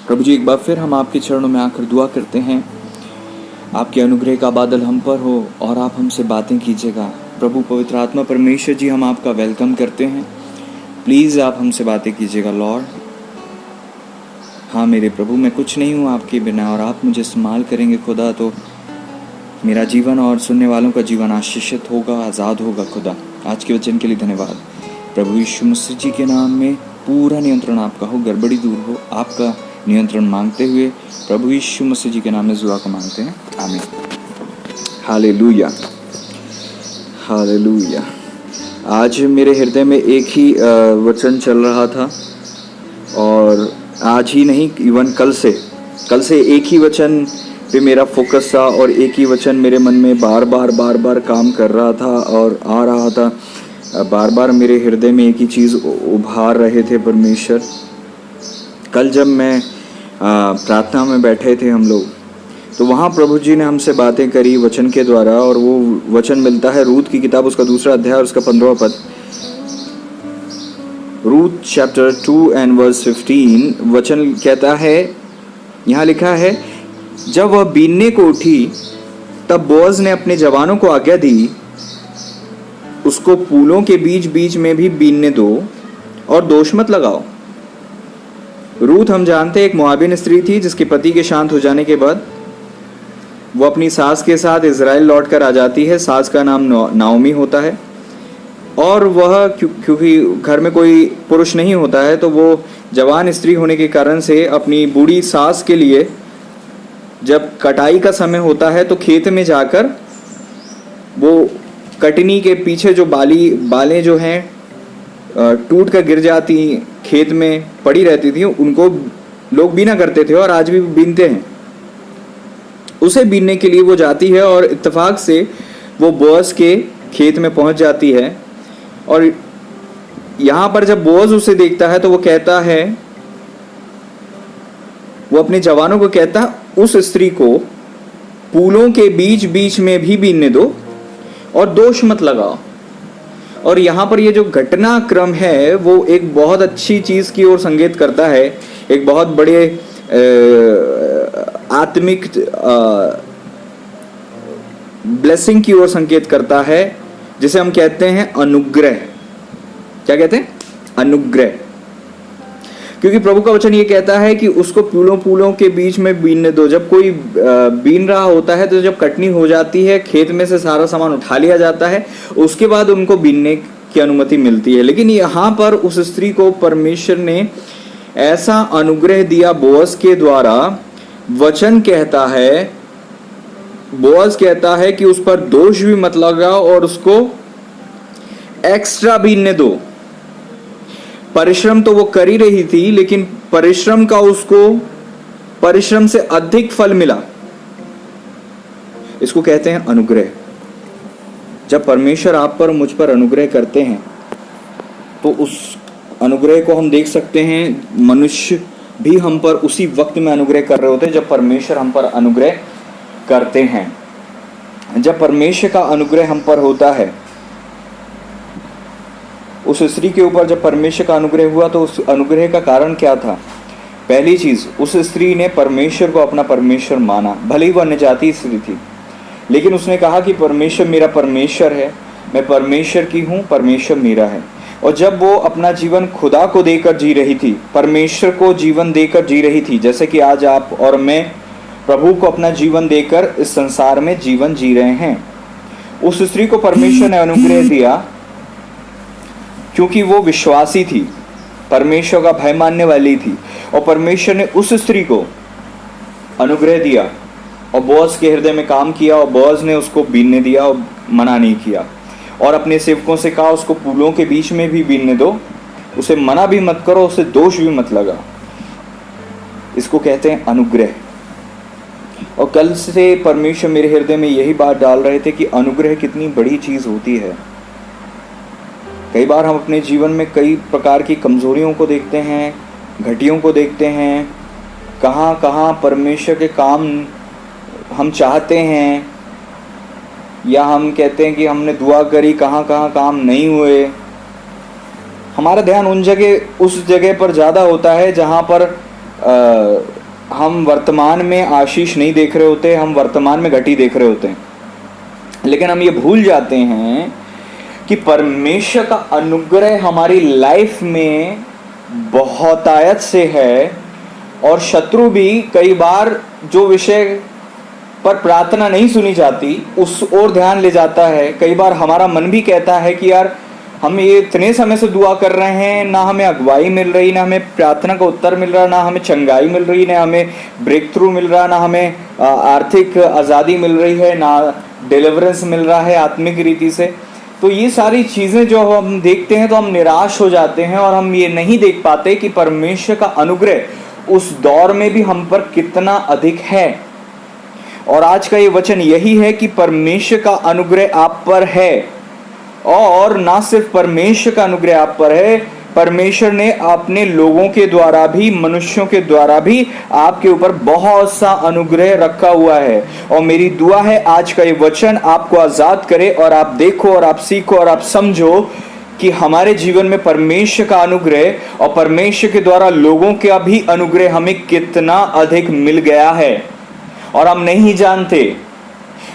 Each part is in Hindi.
प्रभु जी, एक बार फिर हम आपके चरणों में आकर दुआ करते हैं, आपके अनुग्रह का बादल हम पर हो और आप हमसे बातें कीजिएगा। प्रभु पवित्र आत्मा परमेश्वर जी, हम आपका वेलकम करते हैं। प्लीज़ आप हमसे बातें कीजिएगा लॉर्ड। हाँ मेरे प्रभु, मैं कुछ नहीं हूँ आपके बिना, और आप मुझे इस्तेमाल करेंगे खुदा, तो मेरा जीवन और सुनने वालों का जीवन आशीषित होगा, आज़ाद होगा खुदा। आज के वचन के लिए धन्यवाद। प्रभु यीशु मसीह जी के नाम में पूरा नियंत्रण आपका हो, गड़बड़ी दूर हो, आपका नियंत्रण मांगते हुए प्रभु यीशु मसीह जी के नाम में दुआ को मांगते हैं, आमीन। Hallelujah, hallelujah. आज मेरे हृदय में एक ही वचन चल रहा था, और आज ही नहीं, इवन कल से एक ही वचन पे मेरा फोकस था, और एक ही वचन मेरे मन में बार बार काम कर रहा था और आ रहा था। बार बार मेरे हृदय में एक ही चीज़ उभार रहे थे परमेश्वर। कल जब मैं प्रार्थना में बैठे थे हम लोग, तो वहाँ प्रभु जी ने हमसे बातें करी वचन के द्वारा, और वो वचन मिलता है रूत की किताब, उसका 2 अध्याय और उसका 15वां पद। रूत चैप्टर 2 एंड वर्स 15 वचन कहता है, यहाँ लिखा है, जब वह बीनने को उठी तब बोअज ने अपने जवानों को आज्ञा दी, उसको फूलों के बीच बीच में भी बीनने दो और दोष मत लगाओ। रूत हम जानते एक मोआबिन स्त्री थी, जिसके पति के शांत हो जाने के बाद वो अपनी सास के साथ इजराइल लौट कर आ जाती है। सास का नाम नाओमी होता है, और वह क्योंकि घर में कोई पुरुष नहीं होता है, तो वो जवान स्त्री होने के कारण से अपनी बूढ़ी सास के लिए जब कटाई का समय होता है तो खेत में जाकर वो कटनी के पीछे जो बालें जो हैं टूट कर गिर जाती, खेत में पड़ी रहती थी, उनको लोग बीना करते थे और आज भी बीनते हैं। उसे बीनने के लिए वो जाती है, और इत्तेफाक से वो बोअज के खेत में पहुंच जाती है। और यहाँ पर जब बोअज उसे देखता है तो वो कहता है, वो अपने जवानों को कहता है, उस स्त्री को फूलों के बीच बीच में भी बीनने दो और दोष मत लगाओ। और यहाँ पर ये जो घटनाक्रम है वो एक बहुत अच्छी चीज की ओर संकेत करता है, एक बहुत बड़े आत्मिक ब्लेसिंग की ओर संकेत करता है, जिसे हम कहते हैं अनुग्रह। क्या कहते हैं? अनुग्रह। क्योंकि प्रभु का वचन ये कहता है कि उसको फूलों के बीच में बीनने दो। जब कोई बीन रहा होता है, तो जब कटनी हो जाती है, खेत में से सारा सामान उठा लिया जाता है, उसके बाद उनको बीनने की अनुमति मिलती है। लेकिन यहाँ पर उस स्त्री को परमेश्वर ने ऐसा अनुग्रह दिया बोअज के द्वारा। वचन कहता है, बोअज कहता है कि उस पर दोष भी मत लगाओ और उसको एक्स्ट्रा बीनने दो। परिश्रम तो वो कर ही रही थी, लेकिन परिश्रम का उसको परिश्रम से अधिक फल मिला। इसको कहते हैं अनुग्रह। जब परमेश्वर आप पर, मुझ पर अनुग्रह करते हैं, तो उस अनुग्रह को हम देख सकते हैं। मनुष्य भी हम पर उसी वक्त में अनुग्रह कर रहे होते हैं जब परमेश्वर हम पर अनुग्रह करते हैं। जब परमेश्वर का अनुग्रह हम पर होता है, उस स्त्री के ऊपर जब परमेश्वर का अनुग्रह हुआ, तो उस अनुग्रह का कारण क्या था? पहली चीज, उस स्त्री ने परमेश्वर को अपना परमेश्वर माना। भले ही वह अन्यजाति स्त्री थी, लेकिन उसने कहा कि परमेश्वर मेरा परमेश्वर है, मैं परमेश्वर की हूँ, परमेश्वर मेरा है। और जब वो अपना जीवन खुदा को देकर जी रही थी, परमेश्वर को जीवन देकर जी रही थी, जैसे कि आज आप और मैं प्रभु को अपना जीवन देकर इस संसार में जीवन जी रहे हैं, उस स्त्री को परमेश्वर ने अनुग्रह दिया क्योंकि वो विश्वासी थी, परमेश्वर का भय मानने वाली थी। और परमेश्वर ने उस स्त्री को अनुग्रह दिया और बोअज के हृदय में काम किया, और बोअज ने उसको बीनने दिया और मना नहीं किया। और अपने सेवकों से कहा, उसको फूलों के बीच में भी बीनने दो, उसे मना भी मत करो, उसे दोष भी मत लगा। इसको कहते हैं अनुग्रह। और कल से परमेश्वर मेरे हृदय में यही बात डाल रहे थे कि अनुग्रह कितनी बड़ी चीज होती है। कई बार हम अपने जीवन में कई प्रकार की कमजोरियों को देखते हैं, घटियों को देखते हैं, कहाँ परमेश्वर के काम हम चाहते हैं, या हम कहते हैं कि हमने दुआ करी, कहाँ काम नहीं हुए। हमारा ध्यान उस जगह पर ज़्यादा होता है जहाँ पर हम वर्तमान में आशीष नहीं देख रहे होते, हम वर्तमान में घटी देख रहे होते हैं। लेकिन हम ये भूल जाते हैं कि परमेश्वर का अनुग्रह हमारी लाइफ में बहुतायत से है, और शत्रु भी कई बार जो विषय पर प्रार्थना नहीं सुनी जाती उस ओर ध्यान ले जाता है। कई बार हमारा मन भी कहता है कि यार हम ये इतने समय से दुआ कर रहे हैं, ना हमें अगुवाई मिल रही, ना हमें प्रार्थना का उत्तर मिल रहा, ना हमें चंगाई मिल रही, ना हमें ब्रेक थ्रू मिल रहा, ना हमें आर्थिक आज़ादी मिल रही है, ना डिलीवरेंस मिल रहा है आत्मिक रीति से। तो ये सारी चीज़ें जो हम देखते हैं तो हम निराश हो जाते हैं, और हम ये नहीं देख पाते कि परमेश्वर का अनुग्रह उस दौर में भी हम पर कितना अधिक है। और आज का ये वचन यही है कि परमेश्वर का अनुग्रह आप पर है, और ना सिर्फ परमेश्वर का अनुग्रह आप पर है, परमेश्वर ने अपने लोगों के द्वारा भी, मनुष्यों के द्वारा भी आपके ऊपर बहुत सा अनुग्रह रखा हुआ है। और मेरी दुआ है आज का ये वचन आपको आजाद करे, और आप देखो और आप सीखो और आप समझो कि हमारे जीवन में परमेश्वर का अनुग्रह और परमेश्वर के द्वारा लोगों का भी अनुग्रह हमें कितना अधिक मिल गया है और हम नहीं जानते।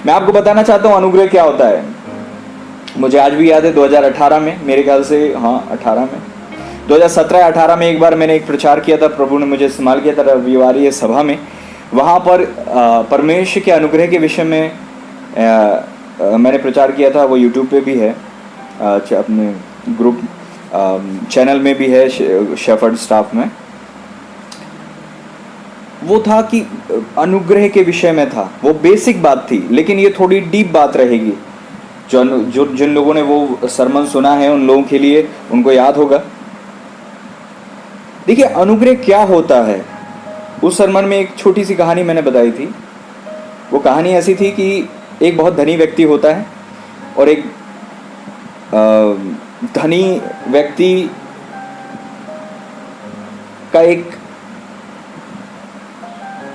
मैं आपको बताना चाहता हूं अनुग्रह क्या होता है। मुझे आज भी याद है 2018 में, मेरे ख्याल से 2017-18 में एक बार मैंने एक प्रचार किया था, प्रभु ने मुझे इस्तेमाल किया था रविवारी सभा में। वहाँ पर परमेश्वर के अनुग्रह के विषय में मैंने प्रचार किया था। वो यूट्यूब पे भी है, अपने ग्रुप चैनल में भी है, शेफर्ड स्टाफ में। वो था कि अनुग्रह के विषय में था, वो बेसिक बात थी, लेकिन ये थोड़ी डीप बात रहेगी। जिन लोगों ने वो सरमन सुना है उन लोगों के लिए उनको याद होगा। देखिए अनुग्रह क्या होता है। उस सरमन में एक छोटी सी कहानी मैंने बताई थी। वो कहानी ऐसी थी कि एक बहुत धनी व्यक्ति होता है और एक धनी व्यक्ति का एक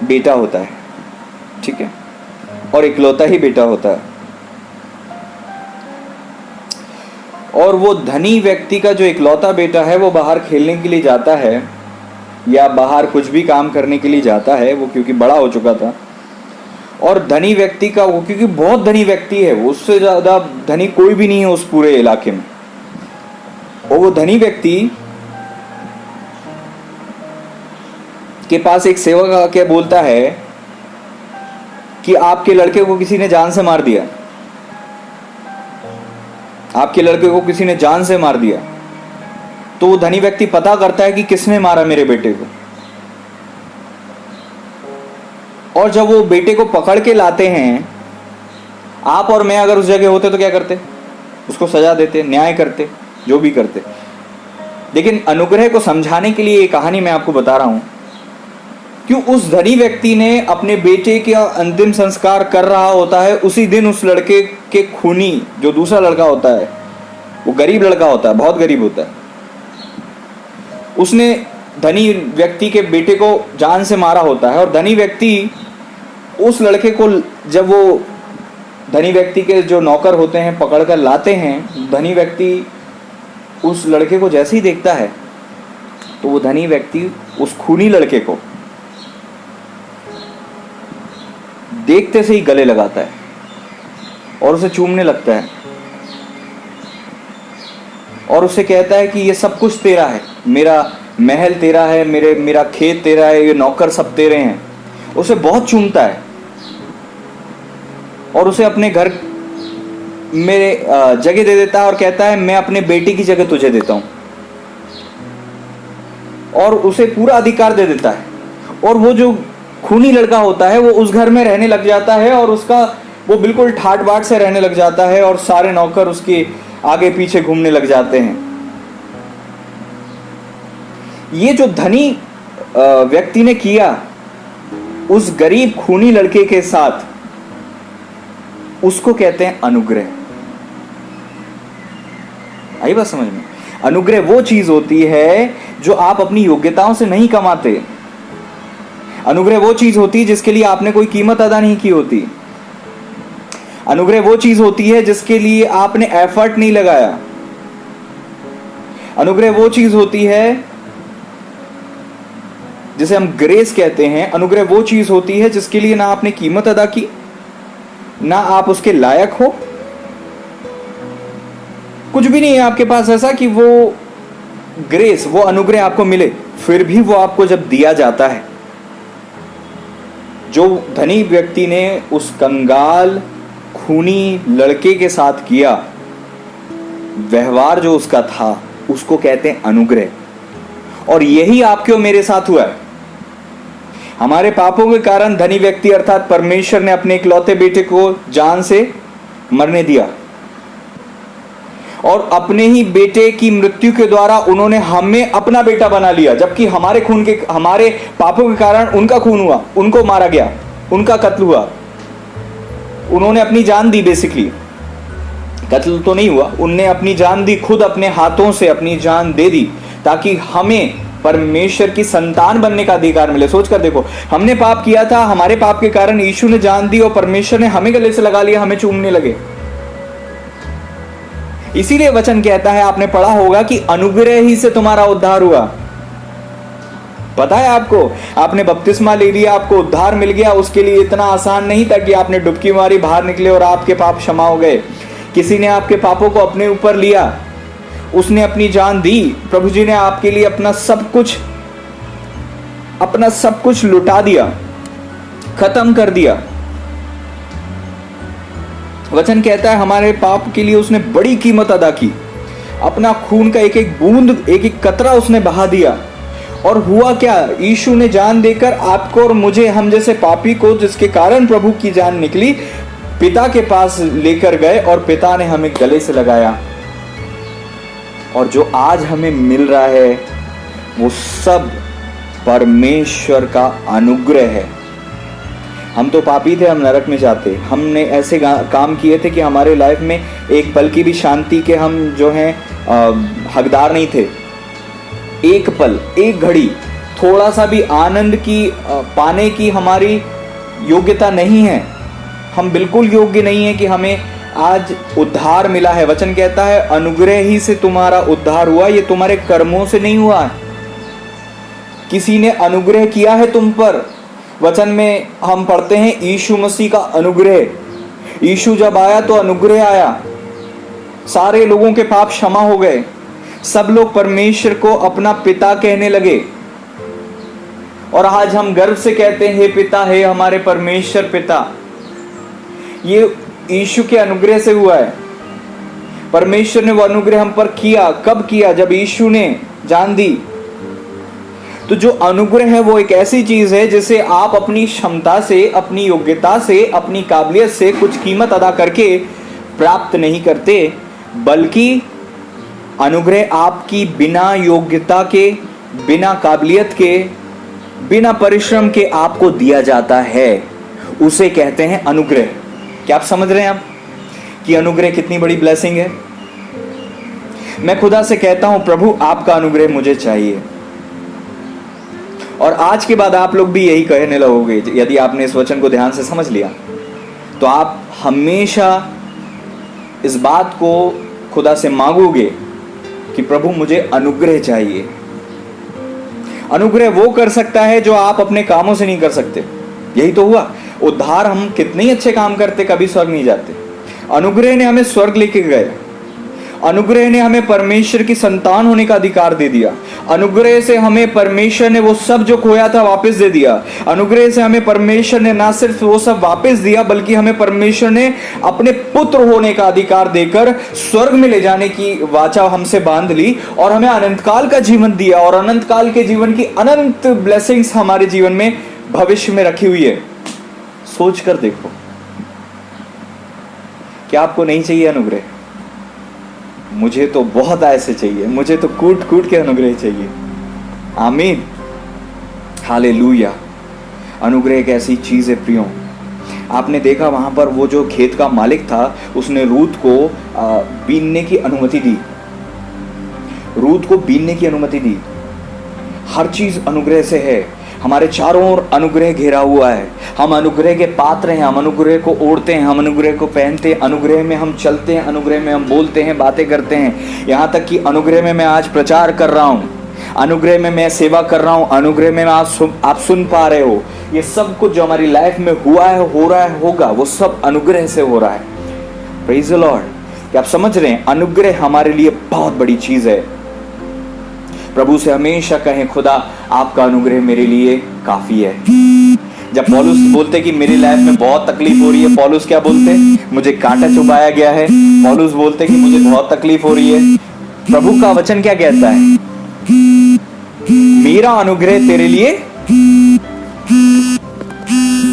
बेटा होता है, ठीक है, और इकलौता ही बेटा होता है। और वो धनी व्यक्ति का जो इकलौता बेटा है वो बाहर खेलने के लिए जाता है या बाहर कुछ भी काम करने के लिए जाता है, वो क्योंकि बड़ा हो चुका था। और धनी व्यक्ति का, वो क्योंकि बहुत धनी व्यक्ति है, उससे ज़्यादा धनी कोई भी नहीं है उस पूरे इलाके में। और वो धनी व्यक्ति के पास एक सेवक आके बोलता है कि आपके लड़के को किसी ने जान से मार दिया, आपके लड़के को किसी ने जान से मार दिया। तो वो धनी व्यक्ति पता करता है कि किसने मारा मेरे बेटे को। और जब वो बेटे को पकड़ के लाते हैं, आप और मैं अगर उस जगह होते तो क्या करते? उसको सजा देते, न्याय करते, जो भी करते। लेकिन अनुग्रह को समझाने के लिए ये कहानी मैं आपको बता रहा हूं कि उस धनी व्यक्ति ने अपने बेटे का अंतिम संस्कार कर रहा होता है। उसी दिन उस लड़के के खूनी जो दूसरा लड़का होता है, वो गरीब लड़का होता है, बहुत गरीब होता है, उसने धनी व्यक्ति के बेटे को जान से मारा होता है। और धनी व्यक्ति उस लड़के को, जब वो धनी व्यक्ति के जो नौकर होते हैं पकड़ कर लाते हैं, धनी व्यक्ति उस लड़के को जैसे ही देखता है तो वो धनी व्यक्ति उस खूनी लड़के को देखते से ही गले लगाता है और उसे चूमने लगता है और उसे कहता है कि ये सब कुछ तेरा है, मेरा महल तेरा है, मेरा खेत तेरा है, ये नौकर सब तेरे हैं। उसे बहुत चूमता है और उसे अपने घर में जगह दे देता है और कहता है मैं अपने बेटे की जगह तुझे देता हूं, और उसे पूरा अधिकार दे देता है। और वो जो खूनी लड़का होता है वो उस घर में रहने लग जाता है और उसका वो बिल्कुल ठाट बाट से रहने लग जाता है और सारे नौकर उसके आगे पीछे घूमने लग जाते हैं। ये जो धनी व्यक्ति ने किया उस गरीब खूनी लड़के के साथ, उसको कहते हैं अनुग्रह। आई बात समझ में? अनुग्रह वो चीज होती है जो आप अपनी योग्यताओं से नहीं कमाते। अनुग्रह वो चीज होती है जिसके लिए आपने कोई कीमत अदा नहीं की होती। अनुग्रह वो चीज होती है जिसके लिए आपने एफर्ट नहीं लगाया। अनुग्रह वो चीज होती है जिसे हम ग्रेस कहते हैं, अनुग्रह वो चीज होती है जिसके लिए ना आपने कीमत अदा की, ना आप उसके लायक हो, कुछ भी नहीं है आपके पास ऐसा कि वो ग्रेस, वो अनुग्रह आपको मिले, फिर भी वो आपको जब दिया जाता है। जो धनी व्यक्ति ने उस कंगाल खूनी लड़के के साथ किया, व्यवहार जो उसका था, उसको कहते हैं अनुग्रह। और यही आपके और मेरे साथ हुआ है। हमारे पापों के कारण धनी व्यक्ति अर्थात परमेश्वर ने अपने इकलौते बेटे को जान से मरने दिया, और अपने ही बेटे की मृत्यु के द्वारा उन्होंने हमें अपना बेटा बना लिया, जबकि हमारे पापों के कारण उनका खून हुआ, उनको मारा गया, उनका कत्ल हुआ, उन्होंने अपनी जान दी। बेसिकली कत्ल तो नहीं हुआ, उनने अपनी जान दी, खुद अपने हाथों से अपनी जान दे दी, ताकि हमें परमेश्वर की संतान बनने का अधिकार मिले। सोच कर देखो, हमने पाप किया था, हमारे पाप के कारण यीशु ने जान दी और परमेश्वर ने हमें गले से लगा लिया, हमें चूमने लगे। इसीलिए वचन कहता है, आपने पढ़ा होगा कि अनुग्रह ही से तुम्हारा उद्धार हुआ। पता है आपको, आपने बपतिस्मा ले लिया, आपको उद्धार मिल गया, उसके लिए इतना आसान नहीं था कि आपने डुबकी मारी, बाहर निकले और आपके पाप क्षमा हो गए। किसी ने आपके पापों को अपने ऊपर लिया, उसने अपनी जान दी, प्रभु जी ने आपके लिए अपना सब कुछ लुटा दिया, खत्म कर दिया। वचन कहता है हमारे पाप के लिए उसने बड़ी कीमत अदा की, अपना खून का एक एक बूंद, एक एक कतरा उसने बहा दिया। और हुआ क्या, यीशु ने जान देकर आपको और मुझे, हम जैसे पापी को, जिसके कारण प्रभु की जान निकली, पिता के पास लेकर गए और पिता ने हमें गले से लगाया। और जो आज हमें मिल रहा है वो सब परमेश्वर का अनुग्रह है। हम तो पापी थे, हम नरक में जाते, हमने ऐसे काम किए थे कि हमारे लाइफ में एक पल की भी शांति के हम जो हैं हकदार नहीं थे। एक पल, एक घड़ी, थोड़ा सा भी आनंद की पाने की हमारी योग्यता नहीं है। हम बिल्कुल योग्य नहीं है कि हमें आज उद्धार मिला है। वचन कहता है अनुग्रह ही से तुम्हारा उद्धार हुआ, ये तुम्हारे कर्मों से नहीं हुआ है, किसी ने अनुग्रह किया है तुम पर। वचन में हम पढ़ते हैं यीशु मसीह का अनुग्रह। यीशु जब आया तो अनुग्रह आया, सारे लोगों के पाप क्षमा हो गए, सब लोग परमेश्वर को अपना पिता कहने लगे। और आज हम गर्व से कहते हैं हे पिता, हे हमारे परमेश्वर पिता। ये यीशु के अनुग्रह से हुआ है। परमेश्वर ने वो अनुग्रह हम पर किया। कब किया? जब यीशु ने जान दी। तो जो अनुग्रह है वो एक ऐसी चीज है जिसे आप अपनी क्षमता से, अपनी योग्यता से, अपनी काबिलियत से कुछ कीमत अदा करके प्राप्त नहीं करते, बल्कि अनुग्रह आपकी बिना योग्यता के, बिना काबिलियत के, बिना परिश्रम के आपको दिया जाता है। उसे कहते हैं अनुग्रह। क्या आप समझ रहे हैं आप कि अनुग्रह कितनी बड़ी ब्लेसिंग है? मैं खुदा से कहता हूं प्रभु आपका अनुग्रह मुझे चाहिए। और आज के बाद आप लोग भी यही कहने लगोगे, यदि आपने इस वचन को ध्यान से समझ लिया तो आप हमेशा इस बात को खुदा से मांगोगे कि प्रभु मुझे अनुग्रह चाहिए। अनुग्रह वो कर सकता है जो आप अपने कामों से नहीं कर सकते। यही तो हुआ। उद्धार हम कितने ही अच्छे काम करते, कभी स्वर्ग नहीं जाते। अनुग्रह ने हमें स्वर्ग लेके गए। अनुग्रह ने हमें परमेश्वर की संतान होने का अधिकार दे दिया। अनुग्रह से हमें परमेश्वर ने वो सब जो खोया था वापस दे दिया। अनुग्रह से हमें परमेश्वर ने ना सिर्फ वो सब वापस दिया, बल्कि हमें परमेश्वर ने अपने पुत्र होने का अधिकार देकर स्वर्ग में ले जाने की वाचा हमसे बांध ली और हमें अनंत काल का जीवन दिया। और अनंत काल के जीवन की अनंत ब्लेसिंग्स हमारे जीवन में भविष्य में रखी हुई है। सोच कर देखो, क्या आपको नहीं चाहिए अनुग्रह? मुझे तो बहुत ऐसे चाहिए, मुझे तो कूट कूट के अनुग्रह चाहिए। आमीन, हालेलुया। अनुग्रह एक ऐसी चीज है प्रियो। आपने देखा वहां पर वो जो खेत का मालिक था, उसने रूत को बीनने की अनुमति दी। रूत को बीनने की अनुमति दी। हर चीज अनुग्रह से है। हमारे चारों ओर अनुग्रह घेरा हुआ है। हम अनुग्रह के पात्र हैं। हम अनुग्रह को ओढ़ते हैं, हम अनुग्रह को पहनते हैं, अनुग्रह में हम चलते हैं, अनुग्रह में हम बोलते हैं, बातें करते हैं। यहाँ तक कि अनुग्रह में मैं आज प्रचार कर रहा हूँ। अनुग्रह में मैं सेवा कर रहा हूं, अनुग्रह में आप सुन पा रहे हो। ये सब कुछ जो हमारी लाइफ में हुआ है, हो रहा है, होगा, वो सब अनुग्रह से हो रहा है। Praise the Lord. क्या आप समझ रहे हैं? अनुग्रह हमारे लिए बहुत बड़ी चीज है। प्रभु से हमेशा कहें, खुदा आपका अनुग्रह मेरे लिए काफी है। जब पौलुस बोलते कि मेरी लाइफ में बहुत तकलीफ हो रही है, पौलुस क्या बोलते? मुझे कांटा चुभाया गया है। पौलुस बोलते कि मुझे बहुत तकलीफ हो रही है। प्रभु का वचन क्या कहता है? मेरा अनुग्रह तेरे लिए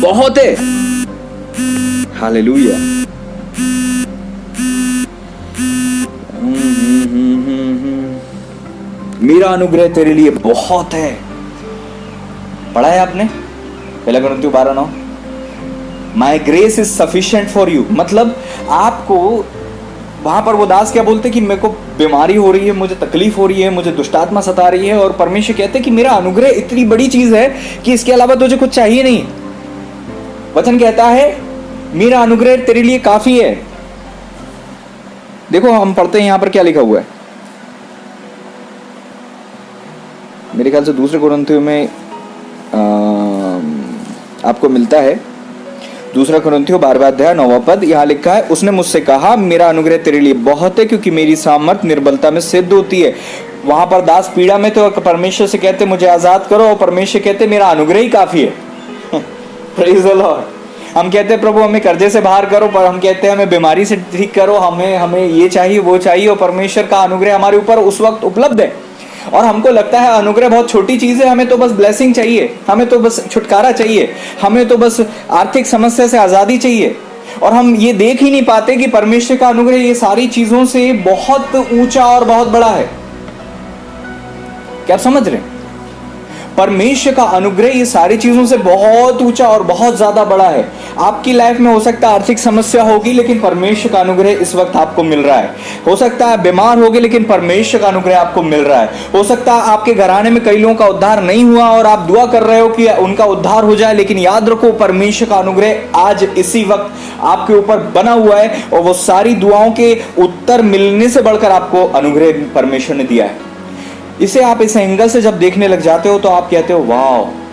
बहुत है। हालेलुया। मेरा अनुग्रह तेरे लिए बहुत है। पढ़ा है आपने? पहला कुरिन्थियों 12:9। माई grace is sufficient for you. मतलब आपको वहां पर वो दास क्या बोलते कि मेरे को बीमारी हो रही है, मुझे तकलीफ हो रही है, मुझे दुष्टात्मा सता रही है, और परमेश्वर कहते कि मेरा अनुग्रह इतनी बड़ी चीज है कि इसके अलावा तुझे कुछ चाहिए नहीं। वचन कहता है मेरा अनुग्रह तेरे लिए काफी है। देखो हम पढ़ते हैं यहां पर क्या लिखा हुआ है। मेरे ख्याल से दूसरे कुरिन्थियों में आपको मिलता है, दूसरा कुरिन्थियों 12वां अध्याय 9वां पद। यहां लिखा है, उसने मुझसे कहा मेरा अनुग्रह तेरे लिए बहुत है, क्योंकि मेरी सामर्थ निर्बलता में सिद्ध होती है। वहां पर दास पीड़ा में तो परमेश्वर से कहते मुझे आजाद करो, और परमेश्वर कहते मेरा अनुग्रह ही काफी है। Praise the Lord. हम कहते हैं प्रभु हमें कर्जे से बाहर करो, पर हम कहते हैं हमें बीमारी से ठीक करो, हमें ये चाहिए वो चाहिए, और परमेश्वर का अनुग्रह हमारे ऊपर उस वक्त उपलब्ध है। और हमको लगता है अनुग्रह बहुत छोटी चीज है, हमें तो बस ब्लेसिंग चाहिए, हमें तो बस छुटकारा चाहिए, हमें तो बस आर्थिक समस्या से आजादी चाहिए। और हम ये देख ही नहीं पाते कि परमेश्वर का अनुग्रह ये सारी चीजों से बहुत ऊंचा और बहुत बड़ा है। क्या आप समझ रहे हैं? परमेश्वर का अनुग्रह ये सारी चीजों से बहुत ऊंचा और बहुत ज्यादा बड़ा है। आपकी लाइफ में हो सकता है आर्थिक समस्या होगी, लेकिन परमेश्वर का अनुग्रह इस वक्त आपको मिल रहा है। हो सकता है बीमार होगे, लेकिन परमेश्वर का अनुग्रह आपको मिल रहा है। हो सकता है आपके घराने में कई लोगों का उद्धार नहीं हुआ और आप दुआ कर रहे हो कि उनका उद्धार हो जाए, लेकिन याद रखो परमेश्वर का अनुग्रह आज इसी वक्त आपके ऊपर बना हुआ है, और वो सारी दुआओं के उत्तर मिलने से बढ़कर आपको अनुग्रह परमेश्वर ने दिया है। इसे आप इस एंगल से जब देखने लग जाते हो तो आप कहते हो वाह।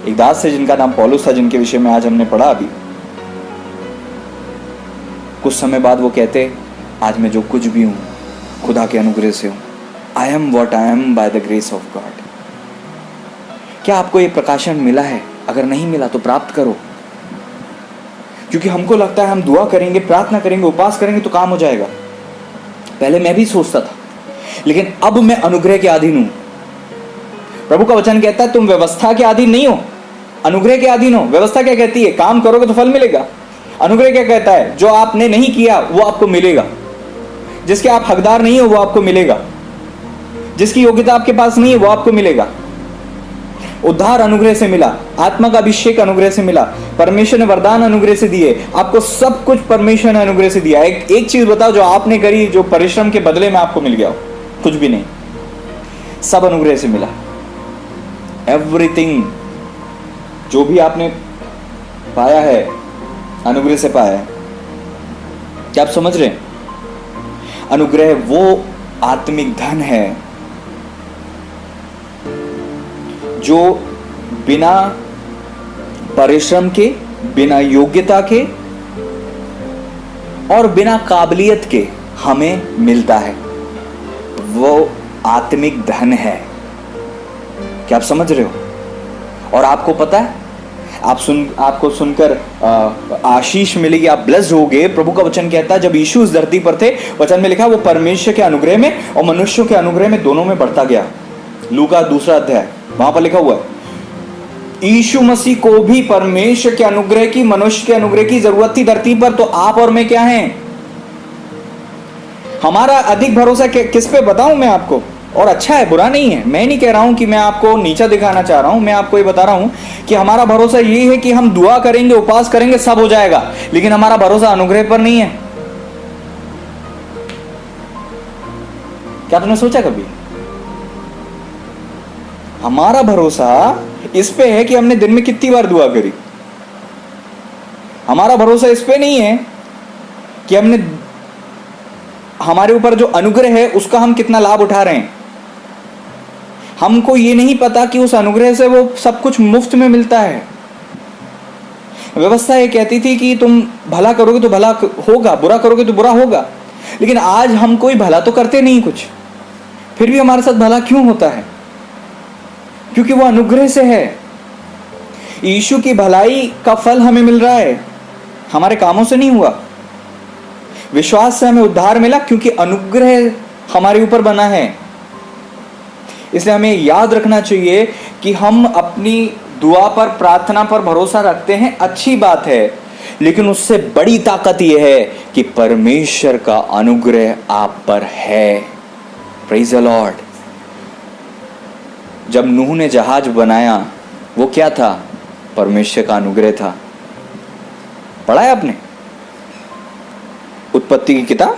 एक दास से जिनका नाम पौलुस था, जिनके विषय में आज हमने पढ़ा अभी, कुछ समय बाद वो कहते आज मैं जो कुछ भी हूं खुदा के अनुग्रह से हूं। I am what I am by the grace of God. क्या आपको ये प्रकाशन मिला है? अगर नहीं मिला तो प्राप्त करो, क्योंकि हमको लगता है हम दुआ करेंगे, प्रार्थना करेंगे, उपवास करेंगे तो काम हो जाएगा। पहले मैं भी सोचता था, लेकिन अब मैं अनुग्रह के अधीन हूं। प्रभु का वचन कहता है तुम व्यवस्था के अधीन नहीं हो, अनुग्रह के अधीन हो। व्यवस्था क्या कहती है? काम करोगे तो फल मिलेगा। अनुग्रह क्या कहता है? जो आपने नहीं किया वो आपको मिलेगा, जिसके आप हकदार नहीं हो वो आपको मिलेगा, जिसकी योग्यता आपके पास नहीं है वो आपको मिलेगा। उद्धार अनुग्रह से मिला, आत्मा का अभिषेक अनुग्रह से मिला, परमेश्वर ने वरदान अनुग्रह से दिए, आपको सब कुछ परमेश्वर ने अनुग्रह से दिया। एक चीज बताओ जो आपने करी, जो परिश्रम के बदले में आपको मिल गया हो? कुछ भी नहीं, सब अनुग्रह से मिला। एवरीथिंग जो भी आपने पाया है अनुग्रह से पाया है। क्या आप समझ रहे हैं? अनुग्रह वो आत्मिक धन है जो बिना परिश्रम के, बिना योग्यता के और बिना काबिलियत के हमें मिलता है। वो आत्मिक धन है। क्या आप समझ रहे हो? और आपको पता है, आपको सुनकर आशीष मिलेगी, आप ब्लेस्ड होगे। प्रभु का वचन कहता है जब यीशु इस धरती पर थे, वचन में लिखा वो परमेश्वर के अनुग्रह में और मनुष्यों के अनुग्रह में दोनों में बढ़ता गया। लूका 2 अध्याय, वहां पर लिखा हुआ है यीशु मसीह को भी परमेश्वर के अनुग्रह की, मनुष्य के अनुग्रह की जरूरत थी धरती पर। तो आप और मैं क्या हैं? हमारा अधिक भरोसा किस पे बताऊं मैं आपको? और अच्छा है, बुरा नहीं है। मैं नहीं कह रहा हूं कि मैं आपको नीचा दिखाना चाह रहा हूं। मैं आपको ये बता रहा हूं कि हमारा भरोसा ये है कि हम दुआ करेंगे, उपवास करेंगे, सब हो जाएगा। लेकिन हमारा भरोसा अनुग्रह पर नहीं है। क्या तुमने सोचा कभी? हमारा भरोसा इस पे है कि हमने दिन में कितनी बार दुआ करी। हमारा भरोसा इस पे नहीं है कि हमारे ऊपर जो अनुग्रह है उसका हम कितना लाभ उठा रहे हैं। हमको ये नहीं पता कि उस अनुग्रह से वो सब कुछ मुफ्त में मिलता है। व्यवस्था ये कहती थी कि तुम भला करोगे तो भला होगा, बुरा करोगे तो बुरा होगा, लेकिन आज हम कोई भला तो करते नहीं कुछ, फिर भी हमारे साथ भला क्यों होता है? क्योंकि वो अनुग्रह से है। यीशु की भलाई का फल हमें मिल रहा है, हमारे कामों से नहीं हुआ। विश्वास से हमें उद्धार मिला क्योंकि अनुग्रह हमारे ऊपर बना है। इसलिए हमें याद रखना चाहिए कि हम अपनी दुआ पर, प्रार्थना पर भरोसा रखते हैं, अच्छी बात है, लेकिन उससे बड़ी ताकत यह है कि परमेश्वर का अनुग्रह आप पर है। Praise the Lord. जब नूह ने जहाज बनाया वो क्या था? परमेश्वर का अनुग्रह था। पढ़ा है आपने उत्पत्ति की किताब,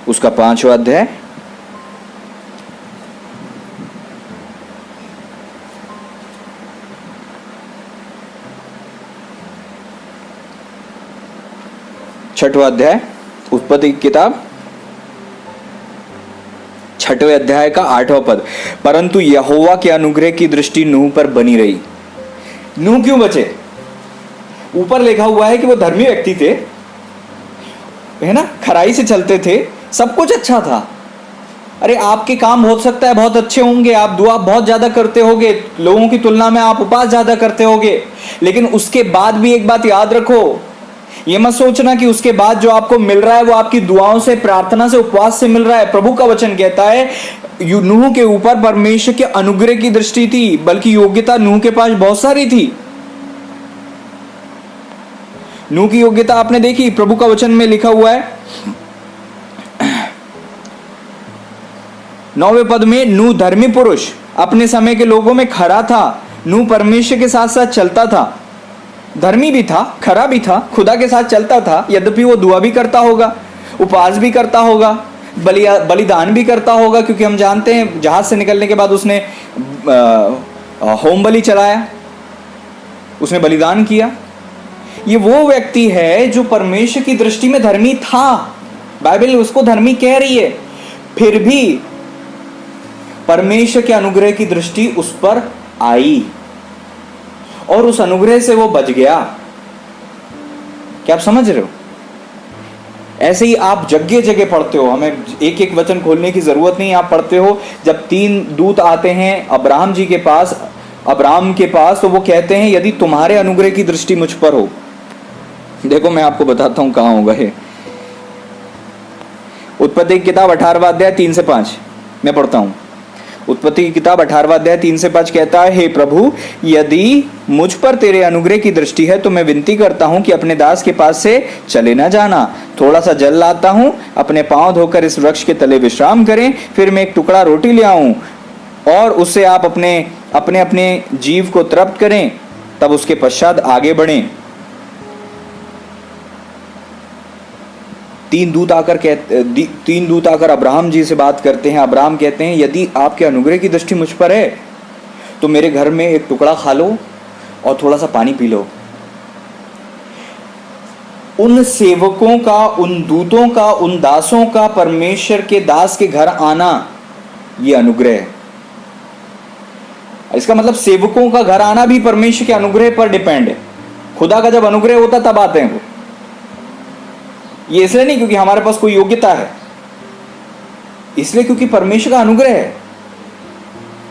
उसका 5वां अध्याय, छठवां अध्याय, उत्पत्ति की किताब 6वें अध्याय का 8वां पद। परंतु यहोवा के अनुग्रह की दृष्टि नूह पर बनी रही। नूह क्यों बचे? ऊपर लिखा हुआ है कि वो धर्मी व्यक्ति थे, है ना, खराई से चलते थे, सब कुछ अच्छा था। अरे आपके काम हो सकता है बहुत अच्छे होंगे, आप दुआ बहुत ज्यादा करते होगे, लोगों की तुलना में आप उपास ज्यादा करते होगे, लेकिन उसके बाद भी एक बात याद रखो, ये मत सोचना कि उसके बाद जो आपको मिल रहा है वो आपकी दुआओं से, प्रार्थना से, उपवास से मिल रहा है। प्रभु का वचन कहता है नूह के ऊपर परमेश्वर के अनुग्रह की दृष्टि थी, बल्कि योग्यता नूह के पास बहुत सारी थी। नूह की योग्यता आपने देखी, प्रभु का वचन में लिखा हुआ है 9वें पद में, नूह धर्मी पुरुष, अपने समय के लोगों में खरा था। नूह परमेश्वर के साथ साथ चलता था, धर्मी भी था, खरा भी था, खुदा के साथ चलता था। यद्यपि वो दुआ भी करता होगा, उपवास भी करता होगा, बलिदान भी करता होगा, क्योंकि हम जानते हैं जहाज से निकलने के बाद उसने होम बलि चलाया, उसने बलिदान किया। ये वो व्यक्ति है जो परमेश्वर की दृष्टि में धर्मी था, बाइबल उसको धर्मी कह रही है, फिर भी परमेश्वर के अनुग्रह की दृष्टि उस पर आई और उस अनुग्रह से वो बच गया। क्या आप समझ रहे हो? ऐसे ही आप जगह जगह पढ़ते हो, हमें एक एक वचन खोलने की जरूरत नहीं, आप पढ़ते हो जब 3 दूत आते हैं अब्राहम के पास, तो वो कहते हैं यदि तुम्हारे अनुग्रह की दृष्टि मुझ पर हो। देखो मैं आपको बताता हूं कहां होगा ये। उत्पत्ति की किताब 18वां अध्याय 3 से 5 मैं पढ़ता हूं। उत्पत्ति की किताब 18वां अध्याय 3 से 5 कहता है, हे प्रभु, यदि मुझ पर तेरे अनुग्रह की दृष्टि है तो मैं विनती करता हूं कि अपने दास के पास से चले ना जाना। थोड़ा सा जल लाता हूं, अपने पांव धोकर इस वृक्ष के तले विश्राम करें, फिर मैं एक टुकड़ा रोटी ले आऊं और उससे आप अपने अपने जीव को तृप्त करें, तब उसके पश्चात आगे बढ़ें। 3 दूत आकर अब्राहम जी से बात करते हैं। अब्राहम कहते हैं यदि आपके अनुग्रह की दृष्टि मुझ पर है तो मेरे घर में एक टुकड़ा खा लो और थोड़ा सा पानी पी लो। उन सेवकों का, उन दूतों का, उन दासों का परमेश्वर के दास के घर आना, यह अनुग्रह है। इसका मतलब सेवकों का घर आना भी परमेश्वर के अनुग्रह पर डिपेंड है। खुदा का जब अनुग्रह होता तब आते हैं वो। ये इसलिए नहीं क्योंकि हमारे पास कोई योग्यता है, इसलिए क्योंकि परमेश्वर का अनुग्रह है।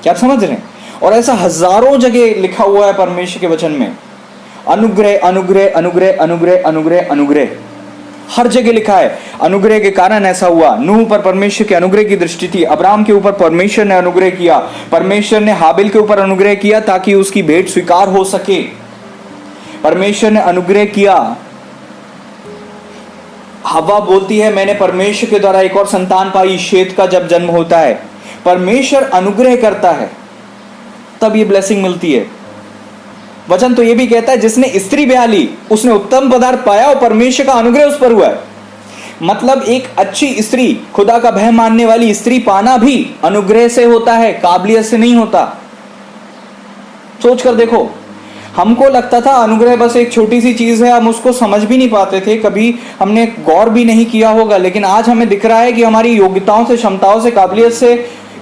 क्या आप समझ रहे हैं? और ऐसा हजारों जगह लिखा हुआ है परमेश्वर के वचन में, अनुग्रह अनुग्रह अनुग्रह अनुग्रह अनुग्रह अनुग्रह, हर जगह लिखा है। अनुग्रह के कारण ऐसा हुआ। नूह पर परमेश्वर के अनुग्रह की दृष्टि थी, अब्राहम के ऊपर परमेश्वर ने अनुग्रह किया, परमेश्वर ने हाबिल के ऊपर अनुग्रह किया ताकि उसकी भेंट स्वीकार हो सके। परमेश्वर ने अनुग्रह किया। हवा बोलती है मैंने परमेश्वर के द्वारा एक और संतान पाई, शेत का जब जन्म होता है। परमेश्वर अनुग्रह करता है तब ये ब्लेसिंग मिलती है। वचन तो ये भी कहता है जिसने स्त्री ब्याह ली उसने उत्तम पदार्थ पाया और परमेश्वर का अनुग्रह उस पर हुआ है। मतलब एक अच्छी स्त्री, खुदा का भय मानने वाली स्त्री पाना भी अनुग्रह से होता है, काबिलियत से नहीं होता। सोच कर देखो, हमको लगता था अनुग्रह बस एक छोटी सी चीज है, हम उसको समझ भी नहीं पाते थे, कभी हमने गौर भी नहीं किया होगा, लेकिन आज हमें दिख रहा है कि हमारी योग्यताओं से, क्षमताओं से, काबिलियत से,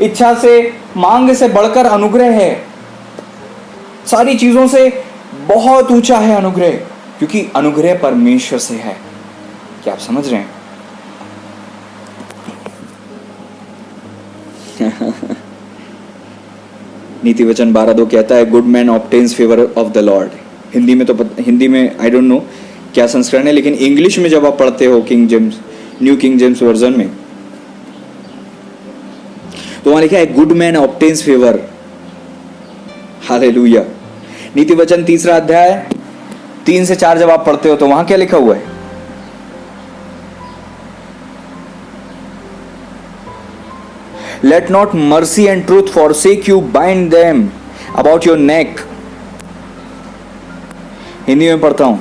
इच्छा से, मांग से बढ़कर अनुग्रह है। सारी चीजों से बहुत ऊंचा है अनुग्रह, क्योंकि अनुग्रह परमेश्वर से है। क्या आप समझ रहे हैं? नीति वचन 12:2 कहता है, good man obtains favour of the Lord. Hindi में तो हिंदी में आई डोंट नो क्या संस्करण है, लेकिन इंग्लिश में जब आप पढ़ते हो king James, new king James version में, तो वहां लिखा है good man obtains favour. Hallelujah. नीति वचन 3 अध्याय 3 से 4 जब आप पढ़ते हो तो वहां क्या लिखा हुआ है? Let not mercy and truth forsake you, bind them about your neck. Hindi में पढ़ता हूं,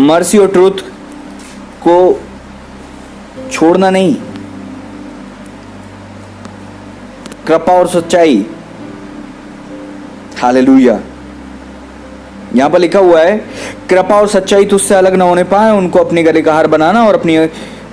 मर्सी और ट्रूथ को छोड़ना नहीं, कृपा और सच्चाई। हालेलुया। यहां पर लिखा हुआ है, कृपा और सच्चाई तुझसे अलग ना होने पाए, उनको अपने गले का हार बनाना और अपनी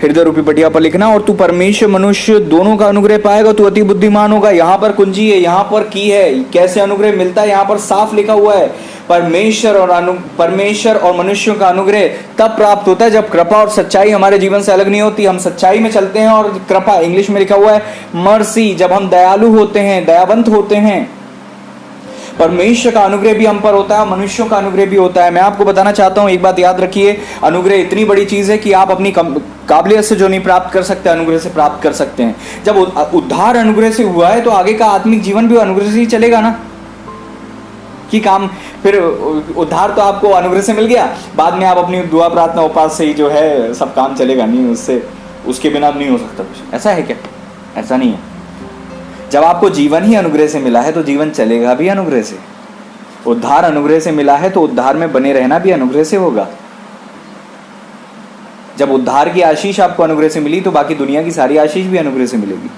हृदय रूपी पटिया पर लिखना, और तू परमेश्वर मनुष्य दोनों का अनुग्रह पाएगा, तू अति बुद्धिमान होगा। यहाँ पर कुंजी है, यहाँ पर की है, कैसे अनुग्रह मिलता है, यहाँ पर साफ लिखा हुआ है। परमेश्वर और मनुष्यों का अनुग्रह तब प्राप्त होता है जब कृपा और सच्चाई हमारे जीवन से अलग नहीं होती। हम सच्चाई में चलते हैं, और कृपा, इंग्लिश में लिखा हुआ है मर्सी, जब हम दयालु होते हैं, दयावंत होते हैं। परमेश्वर का अनुग्रह भी हम पर होता है, मनुष्यों का अनुग्रह भी होता है। मैं आपको बताना चाहता हूं, एक बात याद रखिए, अनुग्रह इतनी बड़ी चीज है कि आप अपनी काबिलियत से जो नहीं प्राप्त कर सकते, अनुग्रह से प्राप्त कर सकते हैं। जब उद्धार अनुग्रह से हुआ है तो आगे का आत्मिक जीवन भी अनुग्रह से ही चलेगा ना। कि काम, फिर उद्धार तो आपको अनुग्रह से मिल गया, बाद में आप अपनी दुआ प्रार्थना उपास से ही जो है सब काम चलेगा नहीं, उससे उसके बिना नहीं हो सकता कुछ। ऐसा है क्या? ऐसा नहीं है। जब आपको जीवन ही अनुग्रह से मिला है तो जीवन चलेगा भी अनुग्रह से। उद्धार अनुग्रह से मिला है तो उद्धार में बने रहना भी अनुग्रह से होगा। जब उद्धार की आशीष आपको अनुग्रह से मिली तो बाकी दुनिया की सारी आशीष भी अनुग्रह से मिलेगी।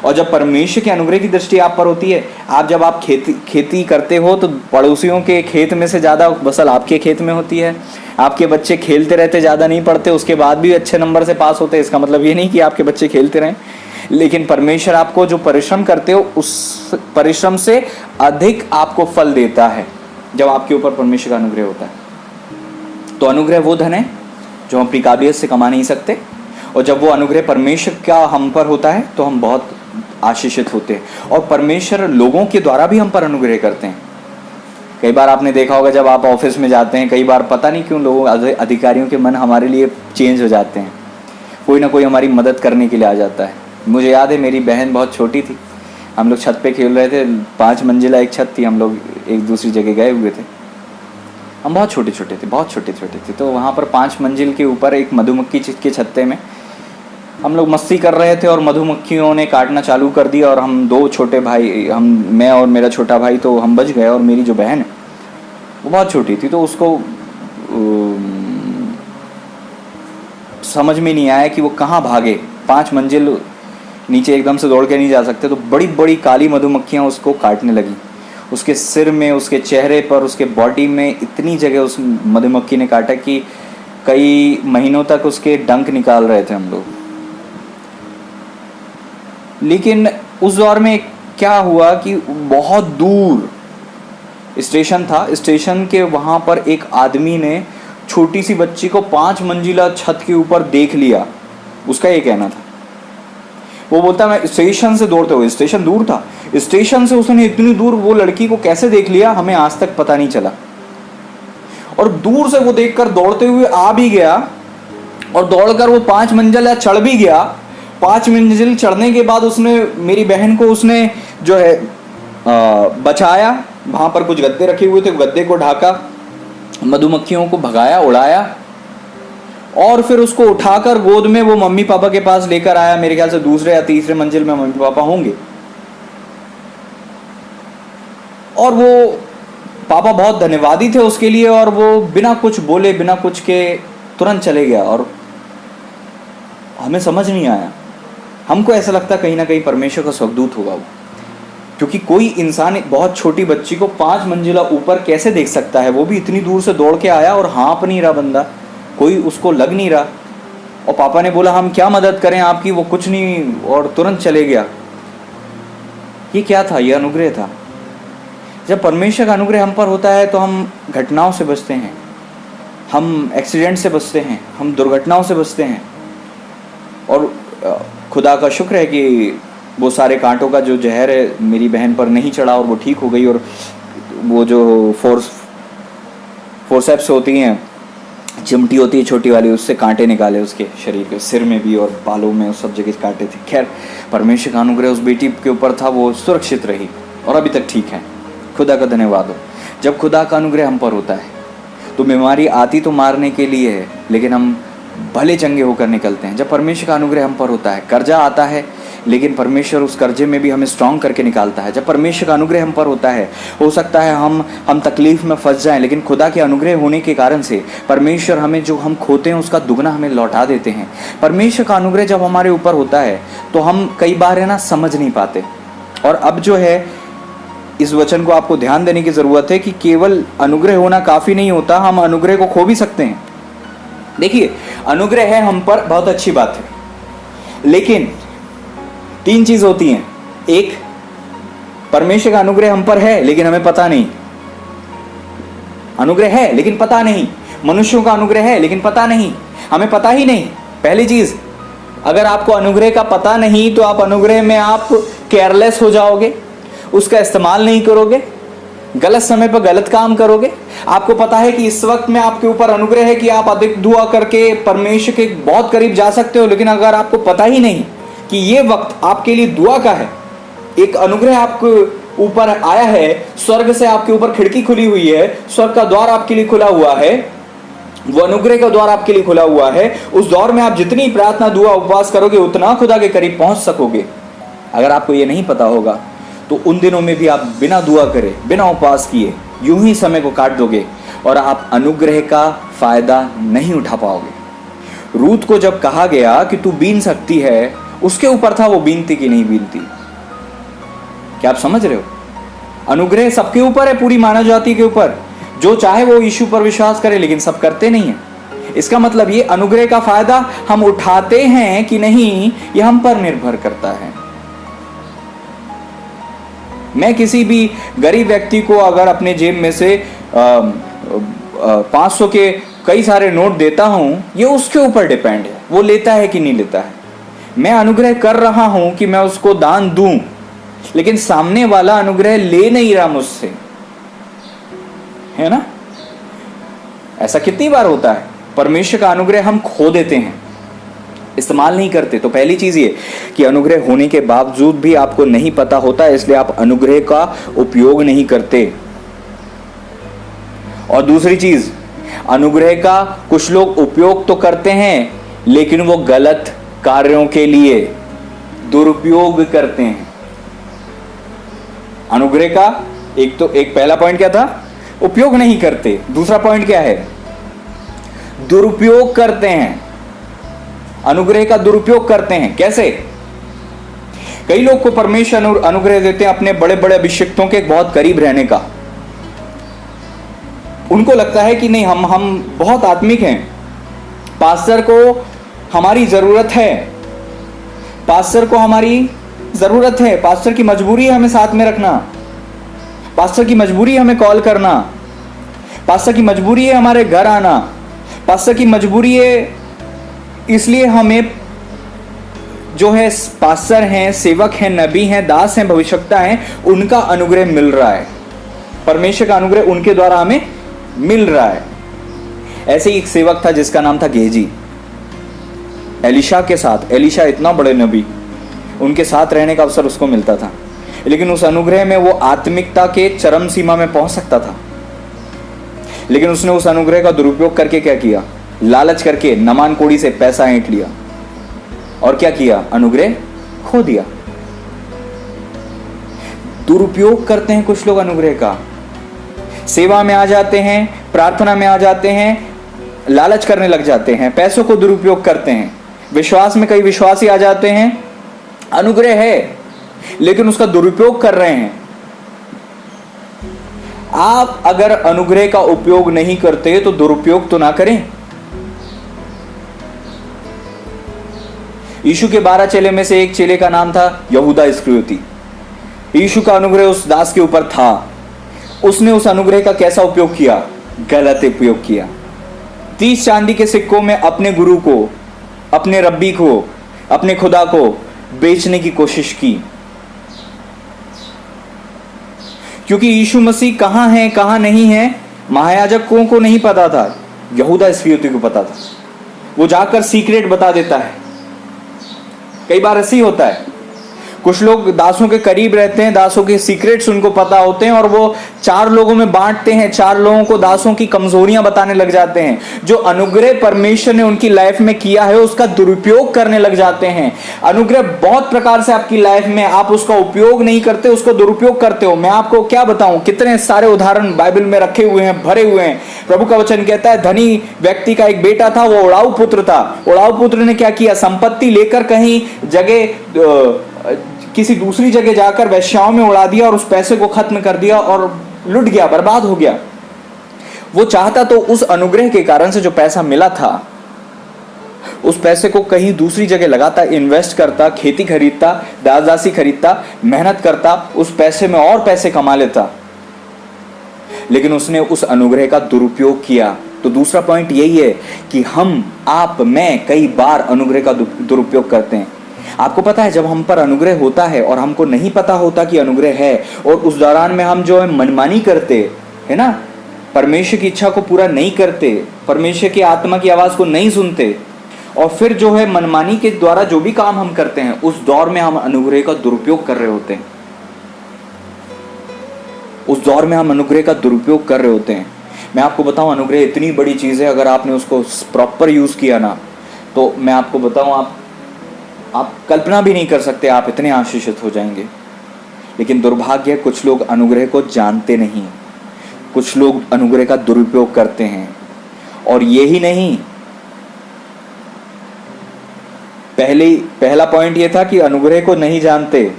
और जब परमेश्वर के अनुग्रह की दृष्टि आप पर होती है, जब आप खेती करते हो तो पड़ोसियों के खेत में से ज़्यादा फसल आपके खेत में होती है। आपके बच्चे खेलते रहते, ज़्यादा नहीं पढ़ते, उसके बाद भी अच्छे नंबर से पास होते। इसका मतलब ये नहीं कि आपके बच्चे खेलते रहें, लेकिन परमेश्वर आपको जो परिश्रम करते हो उस परिश्रम से अधिक आपको फल देता है जब आपके ऊपर परमेश्वर का अनुग्रह होता है। तो अनुग्रह वो धन है जो हम अपनी काबिलियत से कमा नहीं सकते, और जब वो अनुग्रह परमेश्वर का हम पर होता है तो हम बहुत आशीषित होते हैं। और परमेश्वर लोगों के द्वारा भी हम पर अनुग्रह करते हैं। कई बार आपने देखा होगा, जब आप ऑफिस में जाते हैं, कई बार पता नहीं क्यों लोगों, अधिकारियों के मन हमारे लिए चेंज हो जाते हैं। कोई ना कोई हमारी मदद करने के लिए आ जाता है। मुझे याद है, मेरी बहन बहुत छोटी थी, हम लोग छत पे खेल रहे थे, 5 मंजिला एक छत थी, हम लोग एक दूसरी जगह गए हुए थे। हम बहुत छोटे छोटे थे। तो वहाँ पर 5 मंजिल के ऊपर एक मधुमक्खी के छत्ते में हम लोग मस्ती कर रहे थे, और मधुमक्खियों ने काटना चालू कर दिया, और हम 2 छोटे भाई, मैं और मेरा छोटा भाई, तो हम बच गए। और मेरी जो बहन है वो बहुत छोटी थी, तो उसको समझ में नहीं आया कि वो कहाँ भागे। 5 मंजिल नीचे एकदम से दौड़ के नहीं जा सकते, तो बड़ी बड़ी काली मधुमक्खियाँ उसको काटने लगी। उसके सिर में, उसके चेहरे पर, उसके बॉडी में इतनी जगह उस मधुमक्खी ने काटा कि कई महीनों तक उसके डंक निकाल रहे थे हम लोग। लेकिन उस दौर में क्या हुआ कि बहुत दूर स्टेशन था, स्टेशन के वहाँ पर एक आदमी ने छोटी सी बच्ची को 5 मंजिला छत के ऊपर देख लिया। उसका ये कहना था, वो बोलता मैं स्टेशन से दौड़ते हुए, स्टेशन दूर था, स्टेशन से उसने इतनी दूर वो लड़की को कैसे देख लिया हमें आज तक पता नहीं चला। और दूर से वो देखकर दौड़ते हुए आ भी गया, और दौड़कर वो 5 मंजिल चढ़ भी गया। 5 मंजिल चढ़ने के बाद उसने, मेरी बहन को उसने जो है बचाया। वहां पर कुछ गद्दे रखे हुए थे, गद्दे को ढाका, मधुमक्खियों को भगाया, उड़ाया, और फिर उसको उठाकर गोद में वो मम्मी पापा के पास लेकर आया। मेरे ख्याल से दूसरे या तीसरे मंजिल में मम्मी पापा होंगे। और वो पापा बहुत धन्यवादी थे उसके लिए, और वो बिना कुछ बोले, बिना कुछ के तुरंत चले गया। और हमें समझ नहीं आया, हमको ऐसा लगता कहीं ना कहीं परमेश्वर का स्वर्गदूत होगा वो। क्योंकि कोई इंसान बहुत छोटी बच्ची को 5 मंजिला ऊपर कैसे देख सकता है, वो भी इतनी दूर से दौड़ के आया और हाँप नहीं रहा बंदा, कोई उसको लग नहीं रहा, और पापा ने बोला हम क्या मदद करें आपकी, वो कुछ नहीं और तुरंत चले गया। ये क्या था? ये अनुग्रह था। जब परमेश्वर का अनुग्रह हम पर होता है तो हम घटनाओं से बचते हैं, हम एक्सीडेंट से बचते हैं, हम दुर्घटनाओं से बचते हैं। और खुदा का शुक्र है कि वो सारे कांटों का जो जहर है मेरी बहन पर नहीं चढ़ा और वो ठीक हो गई, और वो जो फोर्सेप्स होती हैं, चिमटी होती है छोटी वाली, उससे कांटे निकाले उसके शरीर के, सिर में भी और बालों में, उस सब जगह कांटे थे। खैर परमेश्वर का अनुग्रह उस बेटी के ऊपर था, वो सुरक्षित रही और अभी तक ठीक है। खुदा का धन्यवाद हो। जब खुदा का अनुग्रह हम पर होता है तो बीमारी आती तो मारने के लिए है, लेकिन हम भले चंगे होकर निकलते हैं। जब परमेश्वर का अनुग्रह हम पर होता है, कर्जा आता है लेकिन परमेश्वर उस कर्जे में भी हमें स्ट्रांग करके निकालता है। जब परमेश्वर का अनुग्रह हम पर होता है, हो सकता है हम तकलीफ में फंस जाएं, लेकिन खुदा के अनुग्रह होने के कारण से परमेश्वर हमें जो हम खोते हैं उसका दुगना हमें लौटा देते हैं। परमेश्वर का अनुग्रह जब हमारे ऊपर होता है तो हम कई बार है ना समझ नहीं पाते। और अब जो है इस वचन को आपको ध्यान देने की ज़रूरत है कि केवल अनुग्रह होना काफ़ी नहीं होता, हम अनुग्रह को खो भी सकते हैं। देखिए, अनुग्रह है हम पर, बहुत अच्छी बात है, लेकिन 3 चीज़ होती हैं। एक, परमेश्वर का अनुग्रह हम पर है लेकिन हमें पता नहीं। अनुग्रह है लेकिन पता नहीं। मनुष्यों का अनुग्रह है लेकिन पता नहीं, हमें पता ही नहीं। पहली चीज़, अगर आपको अनुग्रह का पता नहीं तो आप अनुग्रह में आप केयरलेस हो जाओगे, उसका इस्तेमाल नहीं करोगे, गलत समय पर गलत काम करोगे। आपको पता है कि इस वक्त में आपके ऊपर अनुग्रह है कि आप अधिक दुआ करके परमेश्वर के बहुत करीब जा सकते हो, लेकिन अगर आपको पता ही नहीं कि ये वक्त आपके लिए दुआ का है, एक अनुग्रह आपके ऊपर आया है, स्वर्ग से आपके ऊपर खिड़की खुली हुई है, स्वर्ग का द्वार आपके लिए खुला हुआ है, वो अनुग्रह का द्वार आपके लिए खुला हुआ है। उस दौर में आप जितनी प्रार्थना, दुआ, उपवास करोगे उतना खुदा के करीब पहुंच सकोगे। अगर आपको ये नहीं पता होगा तो उन दिनों में भी आप बिना दुआ करे, बिना उपवास किए यूं ही समय को काट दोगे और आप अनुग्रह का फायदा नहीं उठा पाओगे। रूत को जब कहा गया कि तू बीन सकती है, उसके ऊपर था वो बीनती कि नहीं बीनती। क्या आप समझ रहे हो? अनुग्रह सबके ऊपर है, पूरी मानव जाति के ऊपर। जो चाहे वो यीशु पर विश्वास करे, लेकिन सब करते नहीं है। इसका मतलब ये अनुग्रह का फायदा हम उठाते हैं कि नहीं, ये हम पर निर्भर करता है। मैं किसी भी गरीब व्यक्ति को अगर अपने जेब में से 500 के कई सारे नोट देता हूं, ये उसके ऊपर डिपेंड है, वो लेता है कि नहीं लेता है। मैं अनुग्रह कर रहा हूं कि मैं उसको दान दूं, लेकिन सामने वाला अनुग्रह ले नहीं रहा मुझसे, है ना? ऐसा कितनी बार होता है? परमेश्वर का अनुग्रह हम खो देते हैं, इस्तेमाल नहीं करते। तो पहली चीज ये कि अनुग्रह होने के बावजूद भी आपको नहीं पता होता, इसलिए आप अनुग्रह का उपयोग नहीं करते। और दूसरी चीज, अनुग्रह का कुछ लोग उपयोग तो करते हैं लेकिन वो गलत कार्यों के लिए दुरुपयोग करते हैं। अनुग्रह का एक पहला पॉइंट क्या था? उपयोग नहीं करते। दूसरा पॉइंट क्या है? दुरुपयोग करते हैं। अनुग्रह का दुरुपयोग करते हैं। कैसे? कई लोग को परमेश्वर अनुग्रह देते हैं अपने बड़े बड़े अभिषिक्तों के बहुत करीब रहने का। उनको लगता है कि नहीं, हम बहुत आत्मिक हैं, पास्टर को हमारी जरूरत है, पास्टर को हमारी जरूरत है, पास्टर की मजबूरी है हमें साथ में रखना, पास्टर की मजबूरी है हमें कॉल करना, पास्टर की मजबूरी है हमारे घर आना, पास्टर की मजबूरी है, इसलिए हमें जो है पास्टर हैं, सेवक हैं, नबी हैं, दास हैं, भविष्यवक्ता हैं, उनका अनुग्रह मिल रहा है, परमेश्वर का अनुग्रह उनके द्वारा हमें मिल रहा है। ऐसे ही एक सेवक था जिसका नाम था गेहजी। एलिशा के साथ, एलिशा इतना बड़े नबी, उनके साथ रहने का अवसर उसको मिलता था, लेकिन उस अनुग्रह में वो आत्मिकता के चरम सीमा में पहुंच सकता था, लेकिन उसने उस अनुग्रह का दुरुपयोग करके क्या किया? लालच करके नमान कोड़ी से पैसा ऐंठ लिया और क्या किया? अनुग्रह खो दिया। दुरुपयोग करते हैं कुछ लोग अनुग्रह का। सेवा में आ जाते हैं, प्रार्थना में आ जाते हैं, लालच करने लग जाते हैं, पैसों को दुरुपयोग करते हैं। विश्वास में कई विश्वासी आ जाते हैं, अनुग्रह है लेकिन उसका दुरुपयोग कर रहे हैं। आप अगर अनुग्रह का उपयोग नहीं करते तो दुरुपयोग तो ना करें। यीशु के 12 चेले में से एक चेले का नाम था यहूदा इस्करियोती। यीशु का अनुग्रह उस दास के ऊपर था। उसने उस अनुग्रह का कैसा उपयोग किया? गलत उपयोग किया। 30 चांदी के सिक्कों में अपने गुरु को, अपने रब्बी को, अपने खुदा को बेचने की कोशिश की। क्योंकि यीशु मसीह कहां है कहां नहीं है महायाजकों को नहीं पता था, यहूदा इस्करियोती को पता था। वो जाकर सीक्रेट बता देता है। कई बार ऐसे ही होता है, कुछ लोग दासों के करीब रहते हैं, दासों के सीक्रेट्स उनको पता होते हैं और वो 4 लोगों में बांटते हैं, 4 लोगों को दासों की कमजोरियां बताने लग जाते हैं। जो अनुग्रह परमेश्वर ने उनकी लाइफ में किया है उसका दुरुपयोग करने लग जाते हैं। अनुग्रह बहुत प्रकार से आपकी लाइफ में, आप उसका उपयोग नहीं करते, उसको दुरुपयोग करते हो। मैं आपको क्या बताऊं, कितने सारे उदाहरण बाइबल में रखे हुए हैं, भरे हुए हैं। प्रभु का वचन कहता है, धनी व्यक्ति का एक बेटा था, वो उड़ाऊ पुत्र था। उड़ाऊ पुत्र ने क्या किया? संपत्ति लेकर कहीं जगह, किसी दूसरी जगह जाकर वेश्याओं में उड़ा दिया और उस पैसे को खत्म कर दिया और लुट गया, बर्बाद हो गया। वो चाहता तो उस अनुग्रह के कारण से जो पैसा मिला था उस पैसे को कहीं दूसरी जगह लगाता, इन्वेस्ट करता, खेती खरीदता, दास दासी खरीदता, मेहनत करता, उस पैसे में और पैसे कमा लेता। लेकिन उसने उस अनुग्रह का दुरुपयोग किया। तो दूसरा पॉइंट यही है कि हम, आप, मैं कई बार अनुग्रह का दुरुपयोग करते हैं। आपको पता है, जब हम पर अनुग्रह होता है और हमको नहीं पता होता कि अनुग्रह है, और उस दौरान में हम जो है मनमानी करते है ना, परमेश्वर की इच्छा को पूरा नहीं करते, परमेश्वर की आत्मा की आवाज को नहीं सुनते, और फिर जो है मनमानी के द्वारा जो भी काम हम करते हैं, उस दौर में हम अनुग्रह का दुरुपयोग कर रहे होते हैं। उस दौर में हम अनुग्रह का दुरुपयोग कर रहे होते हैं। मैं आपको बताऊं, अनुग्रह इतनी बड़ी चीज है, अगर आपने उसको प्रॉपर यूज किया ना, तो मैं आपको बताऊं, आप कल्पना भी नहीं कर सकते, आप इतने आशीषित हो जाएंगे। लेकिन दुर्भाग्य है, कुछ लोग अनुग्रह को जानते नहीं, कुछ लोग अनुग्रह का दुरुपयोग करते हैं। और यही नहीं, पहला पॉइंट यह था कि अनुग्रह को नहीं जानते।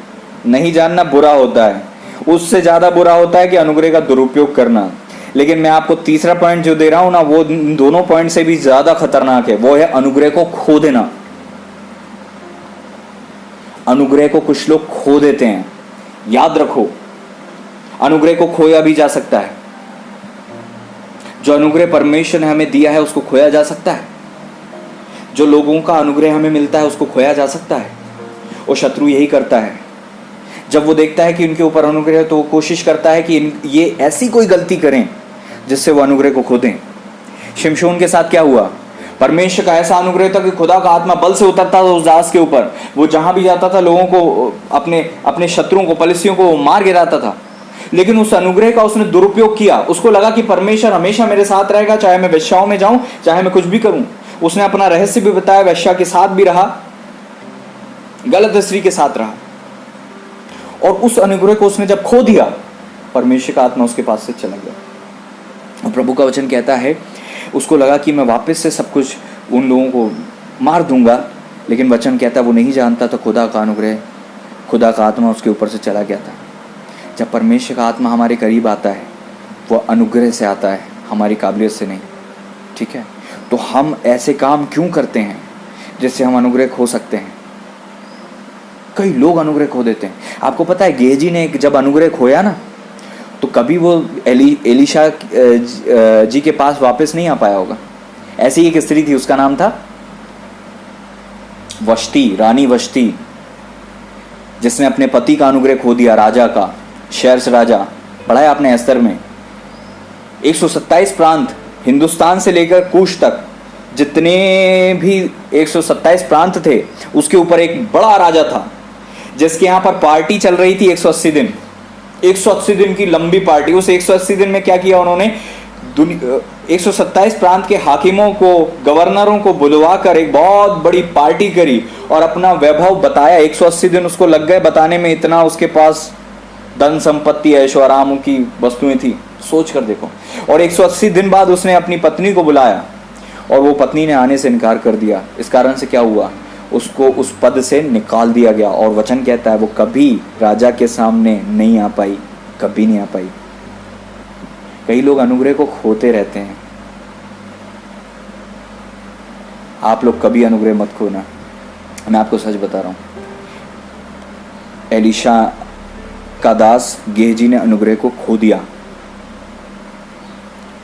नहीं जानना बुरा होता है, उससे ज्यादा बुरा होता है कि अनुग्रह का दुरुपयोग करना। लेकिन मैं आपको तीसरा पॉइंट जो दे रहा हूं ना, वो दोनों पॉइंट से भी ज्यादा खतरनाक है। वो है अनुग्रह को खो देना। अनुग्रह को कुछ लोग खो देते हैं। याद रखो, अनुग्रह को खोया भी जा सकता है। जो अनुग्रह परमेश्वर ने हमें दिया है उसको खोया जा सकता है। जो लोगों का अनुग्रह हमें मिलता है उसको खोया जा सकता है। और शत्रु यही करता है। जब वो देखता है कि उनके ऊपर अनुग्रह है तो वो कोशिश करता है कि ये ऐसी कोई गलती करें जिससे वो अनुग्रह को खो दें। शिमशोन के साथ क्या हुआ? परमेश्वर का ऐसा अनुग्रह था कि खुदा का आत्मा बल से उतरता था उस दास के ऊपर। वो जहां भी जाता था लोगों को, अपने शत्रुओं को, पलिस्तियों को मार गिराता था। लेकिन उस अनुग्रह का उसने दुरुपयोग किया। उसको लगा कि परमेश्वर हमेशा मेरे साथ रहेगा, चाहे मैं वेश्याओं में जाऊं, चाहे मैं कुछ भी करूं। उसने अपना रहस्य भी बताया, वेश्या के साथ भी रहा, गलत स्त्री के साथ रहा। और उस अनुग्रह को उसने जब खो दिया, परमेश्वर का आत्मा उसके पास से चला गया। और प्रभु का वचन कहता है, उसको लगा कि मैं वापस से सब कुछ उन लोगों को मार दूंगा। लेकिन वचन कहता है वो नहीं जानता था खुदा का अनुग्रह, खुदा का आत्मा उसके ऊपर से चला गया था। जब परमेश्वर का आत्मा हमारे करीब आता है, वो अनुग्रह से आता है, हमारी काबिलियत से नहीं। ठीक है, तो हम ऐसे काम क्यों करते हैं जिससे हम अनुग्रह खो सकते हैं? कई लोग अनुग्रह खो देते हैं। आपको पता है, गेहजी ने जब अनुग्रह खोया ना, तो कभी वो एलीशा जी के पास वापस नहीं आ पाया होगा। ऐसी एक स्त्री थी, उसका नाम था वष्टी, रानी वष्टी, जिसने अपने पति का अनुग्रह खो दिया, राजा का, शैर्स राजा। पढ़ा है आपने एस्तर में? 127 प्रांत, हिंदुस्तान से लेकर कूश तक जितने भी 127 प्रांत थे, उसके ऊपर एक बड़ा राजा था जिसके यहाँ पर पार्टी चल रही थी 180 दिन। 180 दिन की लंबी पार्टी। उस 180 दिन में क्या किया उन्होंने? 127 प्रांत के हाकिमों को, गवर्नरों को बुलवाकर एक बहुत बड़ी पार्टी करी और अपना वैभव बताया। 180 दिन उसको लग गए बताने में। इतना उसके पास धन संपत्ति, ऐशो आराम की वस्तुएं थी, सोच कर देखो। और 180 दिन बाद उसने अपनी पत्नी को बुलाया और वो पत्नी ने आने से इनकार कर दिया। इस कारण से क्या हुआ? उसको उस पद से निकाल दिया गया। और वचन कहता है वो कभी राजा के सामने नहीं आ पाई, कभी नहीं आ पाई। कई लोग अनुग्रह को खोते रहते हैं। आप लोग कभी अनुग्रह मत खोना, मैं आपको सच बता रहा हूं। एलीशा का दास गेहजी ने अनुग्रह को खो दिया।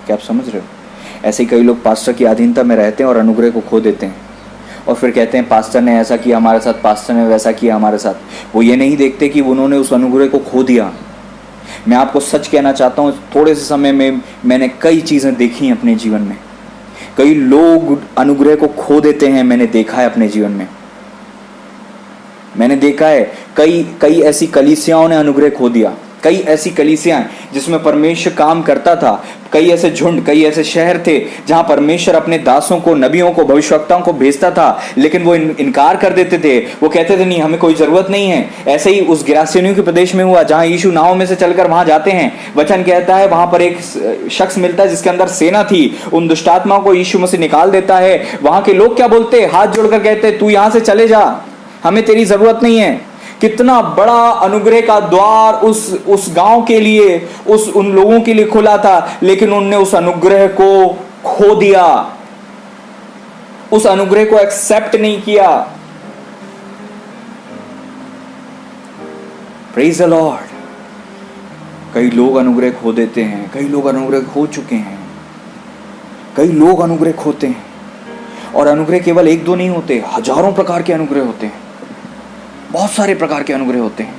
क्या आप समझ रहे हो? ऐसे ही कई लोग पास्टर की अधीनता में रहते हैं और अनुग्रह को खो देते हैं और फिर कहते हैं पास्टर ने ऐसा किया हमारे साथ, पास्टर ने वैसा किया हमारे साथ। वो ये नहीं देखते कि उन्होंने उस अनुग्रह को खो दिया। मैं आपको सच कहना चाहता हूँ, थोड़े से समय में मैंने कई चीज़ें देखी हैं अपने जीवन में। कई लोग अनुग्रह को खो देते हैं, मैंने देखा है अपने जीवन में। मैंने देखा है कई ऐसी कलीसियाओं ने अनुग्रह खो दिया। कई ऐसी कलीसियां जिसमें परमेश्वर काम करता था, कई ऐसे झुंड, कई ऐसे शहर थे जहां परमेश्वर अपने दासों को, नबियों को, भविष्यवक्ताओं को भेजता था, लेकिन वो इनकार कर देते थे। वो कहते थे नहीं, हमें कोई जरूरत नहीं है। ऐसे ही उस गिरासेनियों के प्रदेश में हुआ जहां यीशु नाव में से चलकर वहां जाते हैं। वचन कहता है वहां पर एक शख्स मिलता है जिसके अंदर सेना थी। उन दुष्ट आत्माओं को यीशु मसीह निकाल देता है। वहां के लोग क्या बोलते, हाथ जोड़कर कहते तू यहां से चले जा, हमें तेरी जरूरत नहीं है। कितना बड़ा अनुग्रह का द्वार उस गांव के लिए, उन लोगों के लिए खुला था, लेकिन उनने उस अनुग्रह को खो दिया, उस अनुग्रह को एक्सेप्ट नहीं किया। Praise the Lord. कई लोग अनुग्रह खो देते हैं, कई लोग अनुग्रह खो चुके हैं, कई लोग अनुग्रह खोते हैं। और अनुग्रह केवल एक दो नहीं होते, हजारों प्रकार के अनुग्रह होते हैं, बहुत सारे प्रकार के अनुग्रह होते हैं।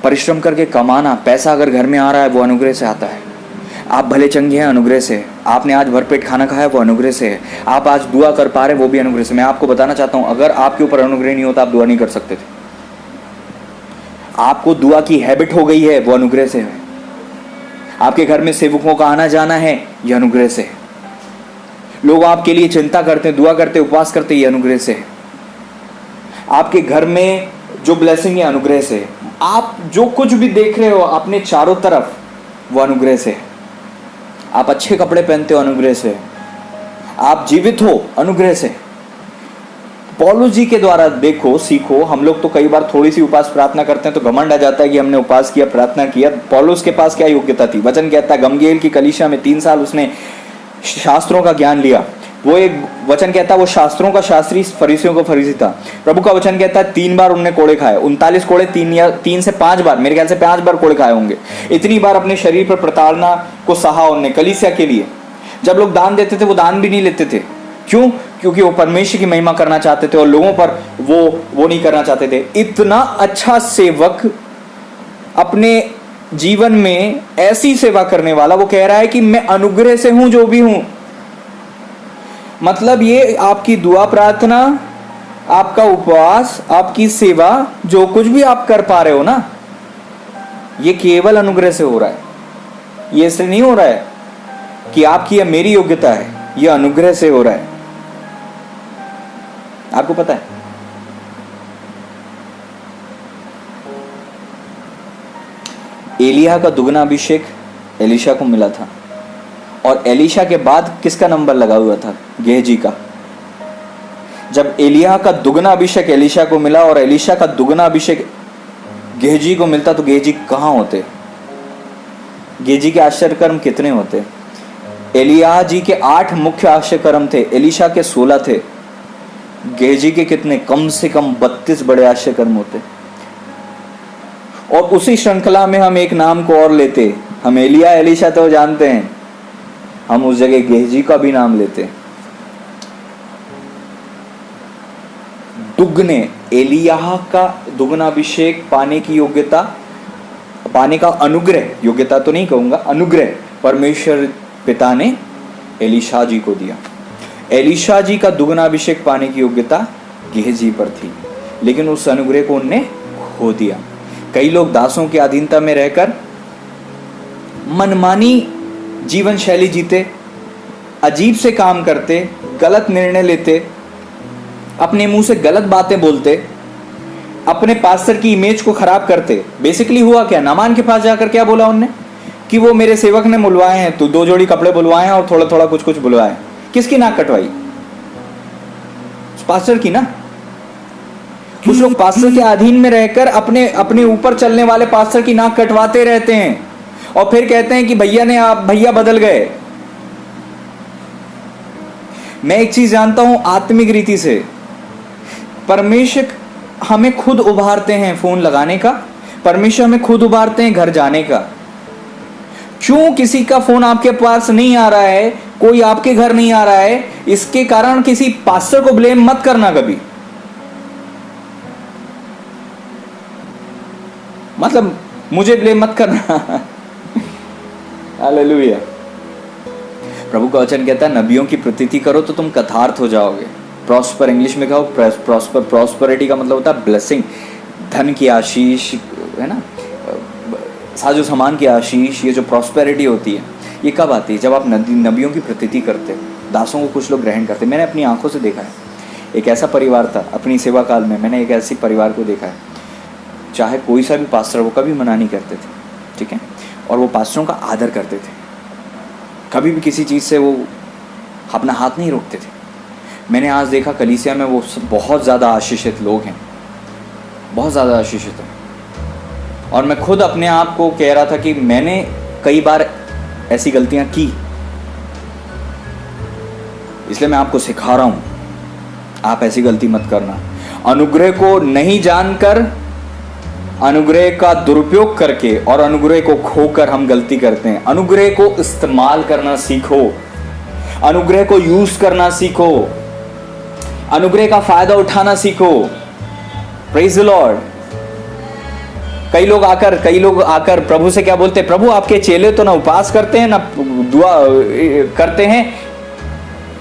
परिश्रम करके कमाना, पैसा अगर घर में आ रहा है वो अनुग्रह से आता है। आप भले चंगे हैं, अनुग्रह से। आपने आज भरपेट खाना खाया वो अनुग्रह से है। आप आज दुआ कर पा रहे वो भी अनुग्रह से। मैं आपको बताना चाहता हूं, अगर आपके ऊपर अनुग्रह नहीं होता आप दुआ नहीं कर सकते थे। आपको दुआ की हैबिट हो गई है, वो अनुग्रह से है। आपके घर में सेवकों का आना जाना है, यह अनुग्रह से है। लोग आपके लिए चिंता करते हैं, दुआ करते, उपवास करते, ये अनुग्रह से है। आपके घर में जो ब्लेसिंग है अनुग्रह से। आप जो कुछ भी देख रहे हो अपने चारों तरफ, वो अनुग्रह से है। आप अच्छे कपड़े पहनते हो, अनुग्रह से। आप जीवित हो, अनुग्रह से। पौलुस जी के द्वारा देखो, सीखो। हम लोग तो कई बार थोड़ी सी उपवास प्रार्थना करते हैं तो घमंड आ जाता है कि हमने उपवास किया, प्रार्थना किया। पौलुस के पास क्या योग्यता थी? वचन कहता है गमलीएल की कलीसिया में 3 साल उसने शास्त्रों का ज्ञान लिया। वो एक वचन कहता है वो शास्त्रों का शास्त्री, फरीसियों का फरीसी था। प्रभु का वचन कहता है 3 बार उनने कोड़े खाए, 39 कोड़े, 3 से 5 बार, मेरे ख्याल से 5 बार कोड़े खाए होंगे। इतनी बार अपने शरीर पर प्रताड़ना को सहा उनने कलीसिया के लिए। जब लोग दान देते थे वो दान भी नहीं लेते थे। क्यों? क्योंकि वो परमेश्वर की महिमा करना चाहते थे और लोगों पर वो नहीं करना चाहते थे। इतना अच्छा सेवक अपने जीवन में ऐसी सेवा करने वाला, वो कह रहा है कि मैं अनुग्रह से हूं जो भी हूं। मतलब ये आपकी दुआ प्रार्थना, आपका उपवास, आपकी सेवा, जो कुछ भी आप कर पा रहे हो ना, ये केवल अनुग्रह से हो रहा है। ये इसलिए नहीं हो रहा है कि आपकी या मेरी योग्यता है, ये अनुग्रह से हो रहा है। आपको पता है, एलिया का दुगना अभिषेक एलीशा को मिला था और एलीशा के बाद किसका नंबर लगा हुआ था? गेहजी का। जब एलिया का दुगना अभिषेक एलीशा को मिला और एलीशा का दुगना अभिषेक गेहजी को मिलता तो गेहजी कहां होते? गेहजी के आश्चर्य कर्म कितने होते? एलिया जी के 8 मुख्य आश्चर्य कर्म थे, एलीशा के 16 थे। गेहजी के कितने? कम से कम 32 बड़े आश्चर्य कर्म होते। और उसी श्रृंखला में हम एक नाम को और लेते। हम एलिया एलीशा तो जानते हैं, हम उस जगह गेहजी का भी नाम लेते। दुगने, एलिया का दुगना अभिषेक पाने की योग्यता, पाने का अनुग्रह, योग्यता तो नहीं कहूंगा, अनुग्रह परमेश्वर पिता ने एलीशा जी को दिया। एलीशा जी का दुगना अभिषेक पाने की योग्यता गेहजी पर थी, लेकिन उस अनुग्रह को उनने खो दिया। कई लोग दासों की अधीनता में रहकर मनमानी जीवन शैली जीते, अजीब से काम करते, गलत निर्णय लेते, अपने मुंह से गलत बातें बोलते, अपने पास्टर की इमेज को खराब करते। बेसिकली हुआ क्या? नामान के पास जाकर क्या बोला उनने कि वो मेरे सेवक ने बुलवाए हैं, तो 2 जोड़ी कपड़े बुलवाए हैं और थोड़ा थोड़ा कुछ कुछ बुलवाए। किसकी नाक कटवाई? पास्टर की ना। कुछ लोग पास्टर के अधीन में रहकर अपने अपने ऊपर चलने वाले पास्टर की नाक कटवाते रहते हैं और फिर कहते हैं कि भैया बदल गए। मैं एक चीज जानता हूं आत्मिक रीति से, परमेश्वर हमें खुद उभारते हैं फोन लगाने का, परमेश्वर हमें खुद उभारते हैं घर जाने का। क्यों किसी का फोन आपके पास नहीं आ रहा है, कोई आपके घर नहीं आ रहा है, इसके कारण किसी पास्टर को ब्लेम मत करना कभी। मतलब मुझे ब्लेम मत करना। हालेलुया। प्रभु का वचन कहता है नबियों की प्रतीति करो तो तुम कथार्थ हो जाओगे। प्रॉस्पर, इंग्लिश में कहो प्रॉस्पर, प्रॉस्पेरिटी का मतलब होता है ब्लेसिंग, धन की आशीष, है ना, साजो सामान की आशीष। ये जो प्रॉस्पेरिटी होती है ये कब आती है? जब आप नबियों की प्रतीति करते हो, दासों को कुछ लोग ग्रहण करते। मैंने अपनी आंखों से देखा है, एक ऐसा परिवार था अपनी सेवा काल में, मैंने एक ऐसी परिवार को देखा है, चाहे कोई सा भी पास्टर, वो कभी मना नहीं करते थे, ठीक है, और वो पास्टरों का आदर करते थे, कभी भी किसी चीज़ से वो अपना हाथ नहीं रोकते थे। मैंने आज देखा कलीसिया में वो बहुत ज़्यादा आशीषित लोग हैं, बहुत ज़्यादा आशीषित हैं। और मैं खुद अपने आप को कह रहा था कि मैंने कई बार ऐसी गलतियां की, इसलिए मैं आपको सिखा रहा हूं, आप ऐसी गलती मत करना। अनुग्रह को नहीं जानकर, अनुग्रह का दुरुपयोग करके और अनुग्रह को खोकर हम गलती करते हैं। अनुग्रह को इस्तेमाल करना सीखो, अनुग्रह को यूज करना सीखो, अनुग्रह का फायदा उठाना सीखो। Praise the Lord. कई लोग आकर प्रभु से क्या बोलते हैं? प्रभु आपके चेले तो ना उपवास करते हैं ना दुआ करते हैं।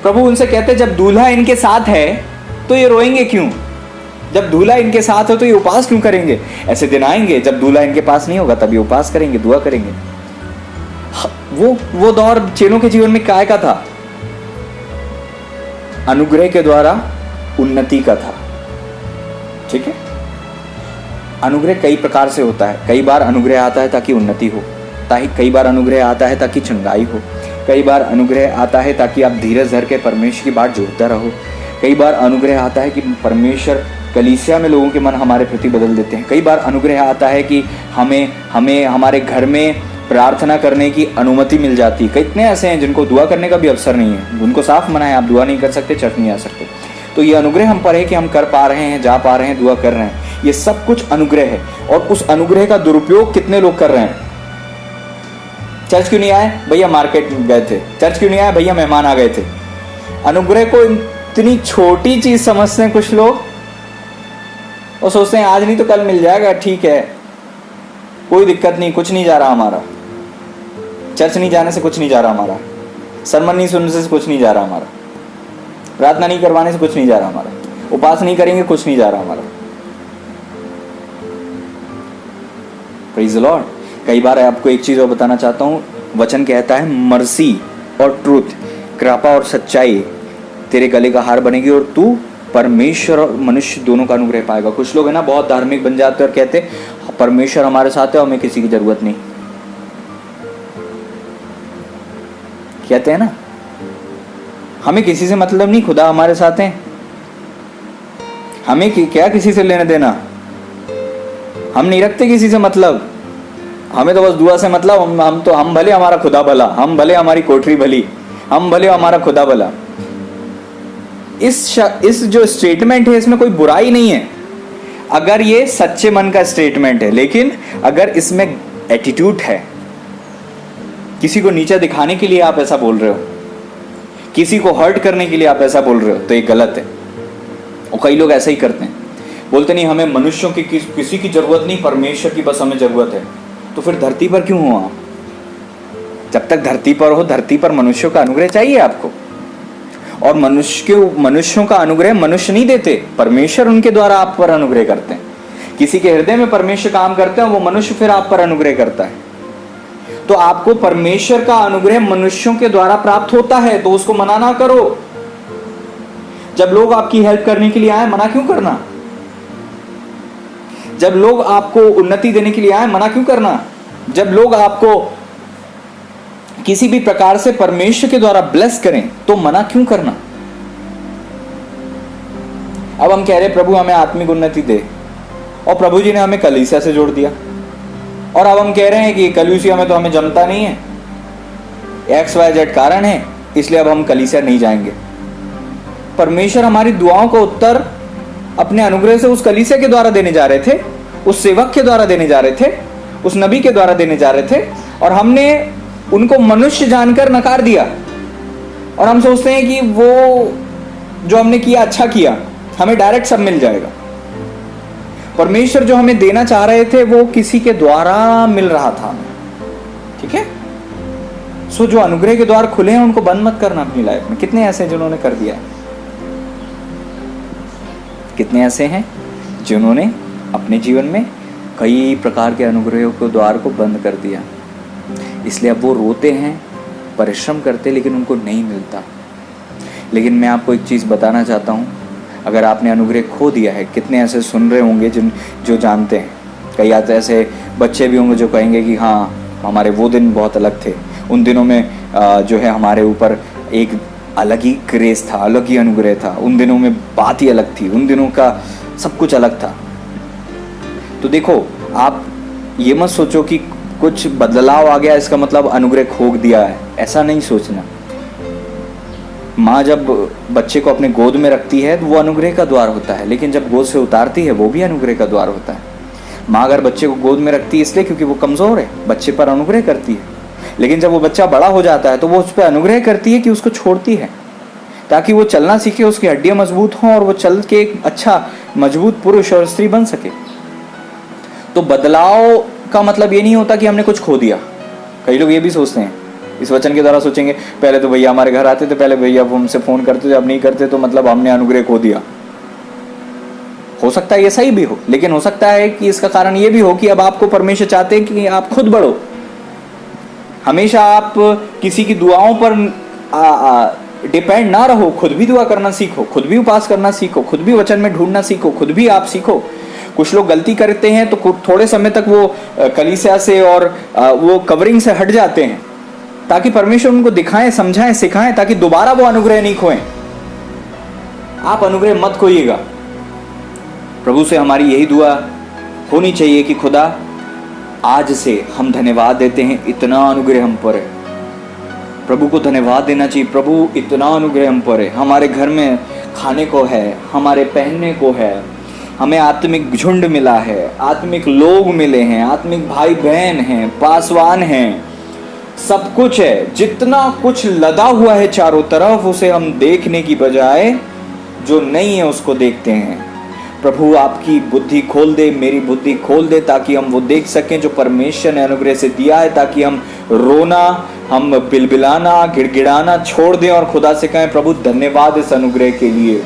प्रभु उनसे कहते जब दूल्हा इनके साथ है तो ये रोएंगे क्यों? जब दूल्हा इनके साथ हो तो ये उपवास क्यों करेंगे? ऐसे दिन आएंगे जब दूल्हा इनके पास नहीं होगा, तभी उपवास करेंगे, दुआ करेंगे। वो दौर चेलों के जीवन में काय का था? अनुग्रह के द्वारा उन्नति का था, ठीक है। अनुग्रह कई प्रकार से होता है। कई बार अनुग्रह आता है ताकि उन्नति हो, कई बार अनुग्रह आता है ताकि चंगाई हो, कई बार अनुग्रह आता है ताकि आप धीरज धर के परमेश्वर की बात जोड़ता रहो, कई बार अनुग्रह आता है कि परमेश्वर कलीसिया में लोगों के मन हमारे प्रति बदल देते हैं, कई बार अनुग्रह आता है कि हमें हमारे घर में प्रार्थना करने की अनुमति मिल जाती है। कितने ऐसे हैं जिनको दुआ करने का भी अवसर नहीं है, उनको साफ मना है, आप दुआ नहीं कर सकते, चर्च नहीं आ सकते। तो ये अनुग्रह हम पर है कि हम कर पा रहे हैं, जा पा रहे हैं, दुआ कर रहे हैं, ये सब कुछ अनुग्रह है। और उस अनुग्रह का दुरुपयोग कितने लोग कर रहे हैं? चर्च क्यों नहीं आए? भैया मार्केट गए थे। चर्च क्यों नहीं आए? भैया मेहमान आ गए थे। अनुग्रह को इतनी छोटी चीज समझते हैं कुछ लोग, और सोचते हैं आज नहीं तो कल मिल जाएगा, ठीक है, कोई दिक्कत नहीं, कुछ नहीं जा रहा हमारा, चर्च नहीं जाने से कुछ नहीं जा रहा हमारा, सरमन नहीं सुनने से कुछ नहीं जा रहा हमारा, प्रार्थना नहीं करवाने से कुछ नहीं जा रहा हमारा, उपवास नहीं करेंगे कुछ नहीं जा रहा हमारा। Praise the Lord. कई बार आपको एक चीज और बताना चाहता हूं, वचन कहता है मर्सी और ट्रूथ, कृपा और सच्चाई तेरे गले का हार बनेगी और तू परमेश्वर और मनुष्य दोनों का अनुग्रह पाएगा। कुछ लोग है ना बहुत धार्मिक बन जाते हैं और कहते परमेश्वर हमारे साथ है और हमें किसी की जरूरत नहीं, कहते हैं ना, हमें किसी से मतलब नहीं, खुदा हमारे साथ है, हमें क्या किसी से लेना देना, हम नहीं रखते किसी से मतलब, हमें तो बस दुआ से मतलब। हम भले हमारा खुदा भला, हम भले हमारी कोठरी भली, हम भले हमारा खुदा भला। इस जो स्टेटमेंट है इसमें कोई बुराई नहीं है अगर ये सच्चे मन का स्टेटमेंट है, लेकिन अगर इसमें एटीट्यूड है, किसी को नीचा दिखाने के लिए आप ऐसा बोल रहे हो, किसी को हर्ट करने के लिए आप ऐसा बोल रहे हो, तो ये गलत है। और कई लोग ऐसा ही करते हैं, बोलते नहीं हमें मनुष्यों की किसी की जरूरत नहीं, परमेश्वर की बस हमें जरूरत है। तो फिर धरती पर क्यों हो आप? जब तक धरती पर हो, धरती पर मनुष्यों का अनुग्रह चाहिए आपको, और मनुष्यों का अनुग्रह मनुष्य नहीं देते, परमेश्वर उनके द्वारा आप पर अनुग्रह करते हैं। किसी के हृदय में परमेश्वर काम करते हैं, वो मनुष्य फिर आप पर अनुग्रह करता है। तो आपको परमेश्वर का अनुग्रह मनुष्यों के द्वारा प्राप्त होता है, तो उसको मना ना करो। जब लोग आपकी हेल्प करने के लिए आए, मना क्यों करना? जब लोग आपको उन्नति देने के लिए आए, मना क्यों करना? जब लोग आपको किसी भी प्रकार से परमेश्वर के द्वारा ब्लेस करें, तो मना क्यों करना? अब हम कह रहे प्रभु हमें आत्मिक उन्नति दे, और प्रभु जी ने हमें कलीसिया से जोड़ दिया, और अब हम कह रहे हैं कि कलीसिया में तो हमें जमता नहीं है, XYZ कारण है, इसलिए अब हम कलीसिया नहीं जाएंगे। परमेश्वर हमारी दुआओं का उत्तर अपने अनुग्रह से उस कलीसिया के द्वारा देने जा रहे थे, उस सेवक के द्वारा देने जा रहे थे, उस नबी के द्वारा देने जा रहे थे, और हमने उनको मनुष्य जानकर नकार दिया, और हम सोचते हैं कि वो जो हमने किया अच्छा किया, हमें डायरेक्ट सब मिल जाएगा। परमेश्वर जो हमें देना चाह रहे थे वो किसी के द्वारा मिल रहा था, ठीक है। सो जो अनुग्रह के द्वार खुले हैं उनको बंद मत करना अपनी लाइफ में। कितने ऐसे हैं जिन्होंने कर दिया है? कितने ऐसे हैं जिन्होंने अपने जीवन में कई प्रकार के अनुग्रहों के द्वार को बंद कर दिया, इसलिए अब वो रोते हैं, परिश्रम करते, लेकिन उनको नहीं मिलता। लेकिन मैं आपको एक चीज़ बताना चाहता हूँ, अगर आपने अनुग्रह खो दिया है, कितने ऐसे सुन रहे होंगे जो जानते हैं, कई ऐसे बच्चे भी होंगे जो कहेंगे कि हाँ हमारे वो दिन बहुत अलग थे, उन दिनों में जो है हमारे ऊपर एक अलग ही ग्रेस था, अलग ही अनुग्रह था, उन दिनों में बात ही अलग थी, उन दिनों का सब कुछ अलग था। तो देखो, आप ये मत सोचो कि कुछ बदलाव आ गया इसका मतलब अनुग्रह खो दिया है, ऐसा नहीं सोचना। माँ जब बच्चे को अपने गोद में रखती है तो वो अनुग्रह का द्वार होता है, लेकिन जब गोद से उतारती है वो भी अनुग्रह का द्वार होता है। माँ अगर बच्चे को गोद में रखती है इसलिए क्योंकि वो कमज़ोर है, बच्चे पर अनुग्रह करती है, लेकिन जब वो बच्चा बड़ा हो जाता है तो वो उस पर अनुग्रह करती है कि उसको छोड़ती है ताकि वो चलना सीखे, उसकी हड्डियाँ मजबूत हों और वो चल के एक अच्छा मजबूत पुरुष और स्त्री बन सके। तो बदलाव का मतलब ये नहीं होता कि हमने कुछ खो दिया। कई लोग ये भी सोचते हैं, इस वचन के द्वारा सोचेंगे पहले तो भैया हमारे घर आते थे, पहले भैया वो हमसे फोन करते थे, अब नहीं करते तो मतलब हमने अनुग्रह खो दिया। हो सकता है ये सही भी हो, लेकिन हो सकता है कि इसका कारण ये भी हो कि अब आपको परमेश्वर चाहते हैं कि आप खुद बढ़ो। हमेशा आप किसी की दुआओं पर डिपेंड ना रहो, खुद भी दुआ करना सीखो, खुद भी उपास करना सीखो, खुद भी वचन में ढूंढना सीखो, खुद भी आप सीखो। कुछ लोग गलती करते हैं तो थोड़े समय तक वो कलीसिया से और वो कवरिंग से हट जाते हैं ताकि परमेश्वर उनको दिखाएं, समझाएं, सिखाएं, ताकि दोबारा वो अनुग्रह नहीं खोएं। आप अनुग्रह मत खोइएगा। प्रभु से हमारी यही दुआ होनी चाहिए कि खुदा आज से हम धन्यवाद देते हैं, इतना अनुग्रह हम पर है। प्रभु को धन्यवाद देना चाहिए, प्रभु इतना अनुग्रह हम पर है, हमारे घर में खाने को है, हमारे पहनने को है, हमें आत्मिक झुंड मिला है, आत्मिक लोग मिले हैं, आत्मिक भाई बहन हैं, पासवान हैं, सब कुछ है। जितना कुछ लदा हुआ है चारों तरफ, उसे हम देखने की बजाय जो नहीं है उसको देखते हैं। प्रभु आपकी बुद्धि खोल दे, मेरी बुद्धि खोल दे, ताकि हम वो देख सकें जो परमेश्वर ने अनुग्रह से दिया है, ताकि हम रोना, हम बिलबिलाना, गिड़गिड़ाना छोड़ दें और खुदा से कहें प्रभु धन्यवाद इस अनुग्रह के लिए।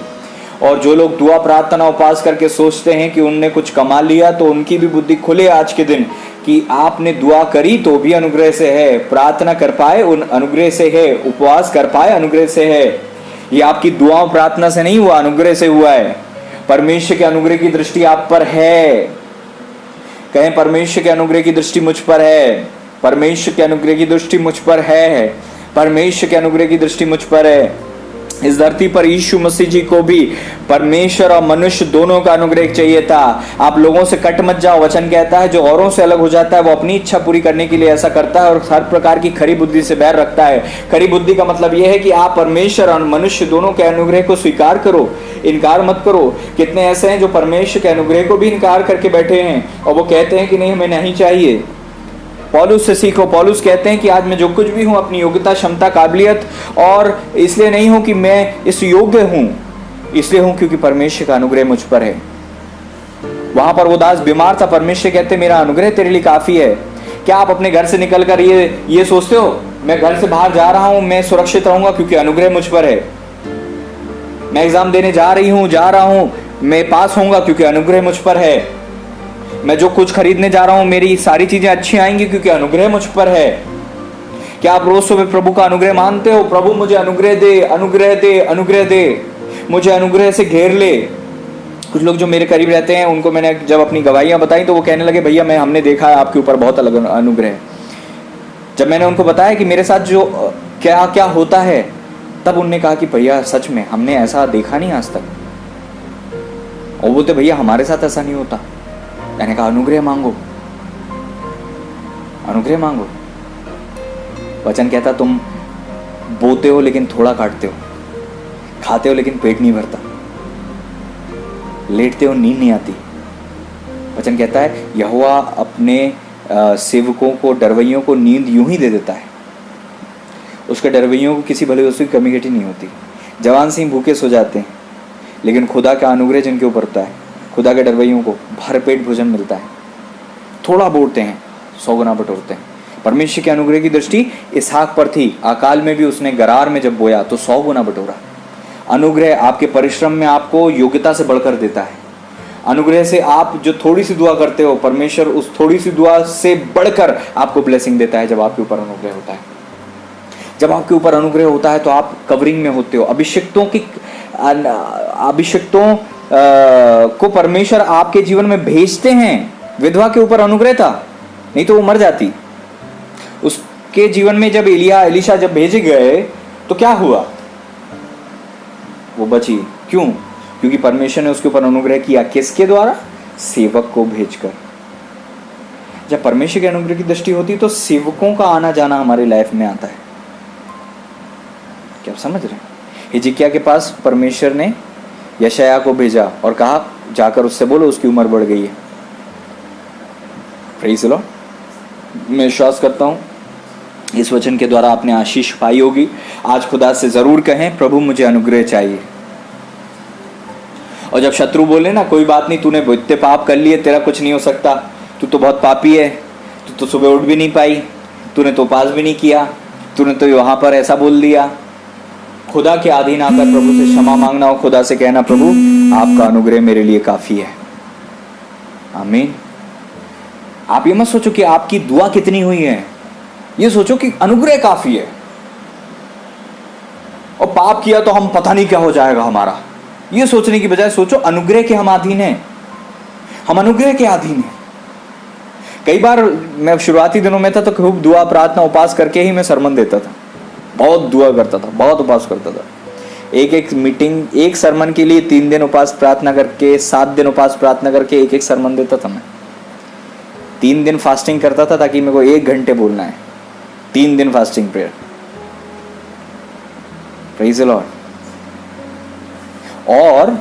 और जो लोग दुआ, प्रार्थना, उपास करके सोचते हैं कि उनने कुछ कमा लिया, तो उनकी भी बुद्धि खुले आज के दिन कि आपने दुआ करी तो भी अनुग्रह से है, प्रार्थना कर पाए उन अनुग्रह से है, उपवास कर पाए अनुग्रह से है। ये आपकी दुआ प्रार्थना से नहीं हुआ, अनुग्रह से हुआ है। परमेश्वर के अनुग्रह की दृष्टि आप पर है। कहें परमेश्वर के अनुग्रह की दृष्टि मुझ पर है, परमेश्वर के अनुग्रह की दृष्टि मुझ पर है, परमेश्वर के अनुग्रह की दृष्टि मुझ पर है। इस धरती पर यीशु मसीह जी को भी परमेश्वर और मनुष्य दोनों का अनुग्रह चाहिए था। आप लोगों से कट मत जाओ। वचन कहता है जो औरों से अलग हो जाता है वो अपनी इच्छा पूरी करने के लिए ऐसा करता है और हर प्रकार की खरी बुद्धि से बैर रखता है। खरी बुद्धि का मतलब यह है कि आप परमेश्वर और मनुष्य दोनों के अनुग्रह को स्वीकार करो, इनकार मत करो। कितने ऐसे हैं जो परमेश्वर के अनुग्रह को भी इनकार करके बैठे हैं और वो कहते हैं कि नहीं हमें नहीं चाहिए। पौलुस से सीखो। पौलुस कहते हैं कि आज मैं जो कुछ भी हूं अपनी योग्यता, क्षमता, काबिलियत और इसलिए नहीं हूं कि मैं इस योग्य हूं, इसलिए हूं क्योंकि परमेश्वर का अनुग्रह मुझ पर है। वहां पर वो दास बीमार था, परमेश्वर कहते मेरा अनुग्रह तेरे लिए काफी है। क्या आप अपने घर से निकलकर ये सोचते हो मैं घर से बाहर जा रहा हूं, मैं सुरक्षित रहूंगा क्योंकि अनुग्रह मुझ पर है। मैं एग्जाम देने जा रहा हूं, मैं पास होऊंगा क्योंकि अनुग्रह मुझ पर है। मैं जो कुछ खरीदने जा रहा हूं मेरी सारी चीजें अच्छी आएंगी क्योंकि अनुग्रह मुझ पर है। क्या आप रोज सुबह प्रभु का अनुग्रह मानते हो? प्रभु मुझे अनुग्रह दे, अनुग्रह दे, अनुग्रह दे, मुझे अनुग्रह से घेर ले। कुछ लोग जो मेरे करीब रहते हैं उनको मैंने जब अपनी गवाहियां बताई तो वो कहने लगे भैया हमने देखा है आपके ऊपर बहुत अलग अनुग्रह। जब मैंने उनको बताया कि मेरे साथ जो क्या क्या होता है, तब उन्होंने कहा कि भैया सच में हमने ऐसा देखा नहीं आज तक। और बोलते भैया हमारे साथ ऐसा नहीं होता। मैंने कहा अनुग्रह मांगो, अनुग्रह मांगो। वचन कहता तुम बोते हो लेकिन थोड़ा काटते हो, खाते हो लेकिन पेट नहीं भरता, लेटते हो नींद नहीं आती। वचन कहता है यहोवा अपने सेवकों को, डरवैयों को नींद यूं ही दे देता है। उसके डरवैयों को किसी भले वस्तु की कमी घटी नहीं होती। जवान सिंह भूखे सो जाते हैं, लेकिन खुदा का अनुग्रह जिनके ऊपर होता है, खुदा के डरवैयों को भरपेट भोजन मिलता है। थोड़ा बोते हैं 100 गुना बटोरते हैं। परमेश्वर के अनुग्रह की दृष्टि इसहाक पर थी। अकाल में भी उसने गरार में जब बोया तो 100 गुना बटोरा। अनुग्रह आपके परिश्रम में आपको योग्यता से बढ़कर देता है। अनुग्रह से आप जो थोड़ी सी दुआ करते हो, परमेश्वर उस थोड़ी सी दुआ से बढ़कर आपको ब्लेसिंग देता है। जब आपके ऊपर अनुग्रह होता है, जब आपके ऊपर अनुग्रह होता है तो आप कवरिंग में होते हो। अभिषिक्तों को परमेश्वर आपके जीवन में भेजते हैं। विधवा के ऊपर अनुग्रह था, नहीं तो वो मर जाती। उसके जीवन में जब एलिशा जब भेजे गए तो क्या हुआ? वो बची। क्यों? क्योंकि परमेश्वर ने उसके ऊपर अनुग्रह किया। किसके द्वारा? सेवक को भेजकर। जब परमेश्वर के अनुग्रह की दृष्टि होती तो सेवकों का आना जाना हमारी लाइफ में आता है। क्या आप समझ रहे हैं? हिजकिय्याह के पास परमेश्वर ने यशायाह को भेजा और कहा जाकर उससे बोलो उसकी उम्र बढ़ गई है। Praise the Lord. मैं विश्वास करता हूं इस वचन के द्वारा आपने आशीष पाई होगी। आज खुदा से जरूर कहें प्रभु मुझे अनुग्रह चाहिए। और जब शत्रु बोले ना कोई बात नहीं, तूने इतने पाप कर लिए, तेरा कुछ नहीं हो सकता, तू तो बहुत पापी है, तू तो सुबह उठ भी नहीं पाई, तूने तो उपास भी नहीं किया, तूने तो वहां पर ऐसा बोल दिया। खुदा के अधीन आकर प्रभु से क्षमा मांगना और खुदा से कहना प्रभु आपका अनुग्रह मेरे लिए काफी है। आमीन। आप ये मत सोचो कि आपकी दुआ कितनी हुई है, ये सोचो कि अनुग्रह काफी है। और पाप किया तो हम पता नहीं क्या हो जाएगा हमारा, ये सोचने की बजाय सोचो अनुग्रह के हम अधीन हैं, हम अनुग्रह के अधीन हैं। कई बार मैं शुरुआती दिनों में था तो खूब दुआ प्रार्थना उपास करके ही मैं सरमन देता था। बहुत दुआ करता था, बहुत उपास करता था। एक मीटिंग, एक सरमन के लिए 3 दिन उपास प्रार्थना करके, 7 दिन उपास प्रार्थना करके एक सरमन देता था मैं। 3 दिन फास्टिंग करता था ताकि मेरे को 1 घंटे बोलना है। 3 दिन fasting prayer. Praise the Lord. और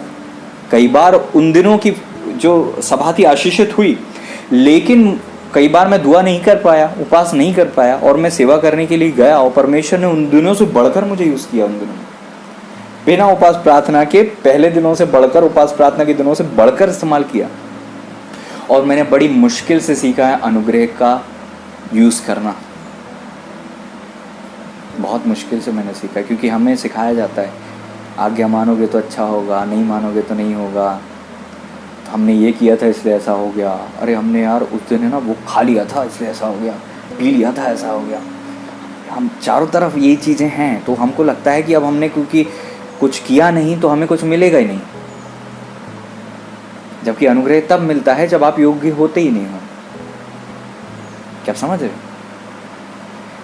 कई बार उन दिनों की जो सभा थी आशीषित हुई, लेकिन कई बार मैं दुआ नहीं कर पाया, उपास नहीं कर पाया और मैं सेवा करने के लिए गया और परमेश्वर ने उन दिनों से बढ़कर मुझे यूज किया। उन दिनों में बिना उपास प्रार्थना के, पहले दिनों से बढ़कर, उपास प्रार्थना के दिनों से बढ़कर इस्तेमाल किया। और मैंने बड़ी मुश्किल से सीखा है अनुग्रह का यूज करना। बहुत मुश्किल से मैंने सीखा, क्योंकि हमें सिखाया जाता है आज्ञा मानोगे तो अच्छा होगा, नहीं मानोगे तो नहीं होगा। हमने ये किया था इसलिए ऐसा हो गया, अरे हमने यार उस दिन है ना वो खा लिया था इसलिए ऐसा हो गया, पी लिया था ऐसा हो गया। हम चारों तरफ ये चीज़ें हैं तो हमको लगता है कि अब हमने क्योंकि कुछ किया नहीं तो हमें कुछ मिलेगा ही नहीं। जबकि अनुग्रह तब मिलता है जब आप योग्य होते ही नहीं हो। क्या आप समझ रहे हो?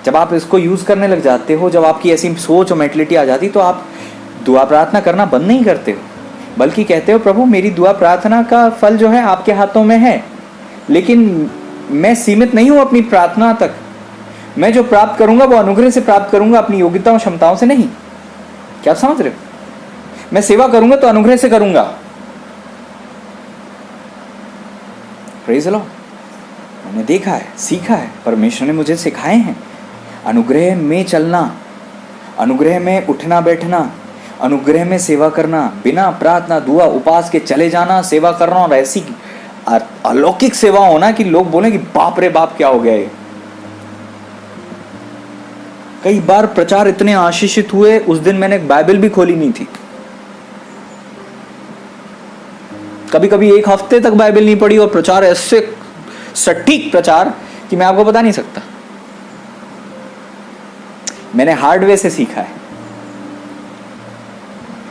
जब आप इसको यूज करने लग जाते हो, जब आपकी ऐसी सोच और मेंटलिटी आ जाती तो आप दुआ प्रार्थना करना बंद नहीं करते हो, बल्कि कहते हो प्रभु मेरी दुआ प्रार्थना का फल जो है आपके हाथों में है, लेकिन मैं सीमित नहीं हूं अपनी प्रार्थना तक। मैं जो प्राप्त करूंगा वो अनुग्रह से प्राप्त करूंगा, अपनी योग्यताओं क्षमताओं से नहीं। क्या आप समझ रहे हो? मैं सेवा करूंगा तो अनुग्रह से करूंगा। Praise the Lord. मैंने देखा है, सीखा है, परमेश्वर ने मुझे सिखाए हैं अनुग्रह में चलना, अनुग्रह में उठना बैठना, अनुग्रह में सेवा करना, बिना प्रार्थना दुआ उपास के चले जाना, सेवा करना। और ऐसी अलौकिक सेवा होना कि लोग बोले कि बाप रे बाप क्या हो गया ये। कई बार प्रचार इतने आशीषित हुए, उस दिन मैंने बाइबल भी खोली नहीं थी। कभी कभी 1 हफ्ते तक बाइबल नहीं पढ़ी और प्रचार ऐसे सटीक प्रचार कि मैं आपको बता नहीं सकता। मैंने हार्डवेयर से सीखा है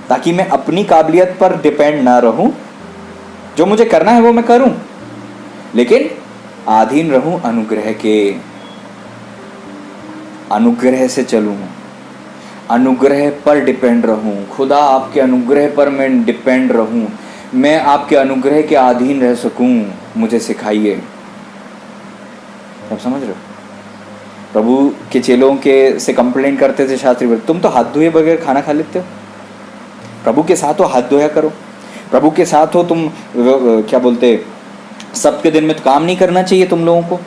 ताकि मैं अपनी काबिलियत पर डिपेंड ना रहूं। जो मुझे करना है वो मैं करूं, लेकिन अधीन रहूं अनुग्रह के। अनुग्रह से चलूं, अनुग्रह पर डिपेंड रहूं। खुदा आपके अनुग्रह पर मैं डिपेंड रहूं। मैं आपके अनुग्रह के अधीन रह सकूं, मुझे सिखाइए। आप समझ रहे हो? प्रभु के चेलों के से कंप्लेंट करते थे शास्त्री वर्ग, तुम तो हाथ धोए बगैर खाना खा लेते हो। प्रभु के साथ हो हाथ धोया करो, प्रभु के साथ हो तुम क्या बोलते, सबके दिन में तो काम नहीं करना चाहिए तुम लोगों को।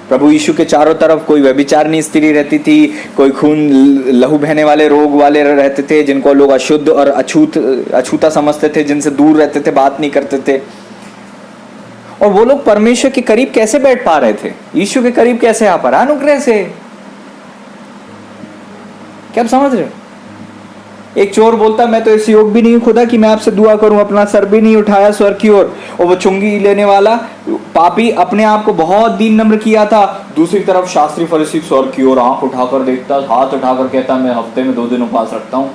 प्रभु यीशु के चारों तरफ कोई व्यभिचारिणी स्त्री रहती थी, कोई खून लहू बहने वाले रोग वाले रहते थे, जिनको लोग अशुद्ध और अछूता समझते थे, जिनसे दूर रहते थे, बात नहीं करते थे। और वो लोग परमेश्वर के करीब कैसे बैठ पा रहे थे, यीशु के करीब कैसे आ पा रहे? अनुग्रह से। क्या आप समझ रहे हो? एक चोर बोलता मैं तो इस योग भी नहीं हूं खुदा कि मैं आपसे दुआ करूं, अपना सर भी नहीं उठाया स्वर्ग की ओर। और वो चुंगी लेने वाला पापी अपने आप को बहुत दीन नम्र किया था, दूसरी तरफ शास्त्री फरीसी स्वर्ग की ओर आंख उठाकर देखता, हाथ उठाकर कहता मैं हफ्ते में 2 दिन उपवास रखता हूं,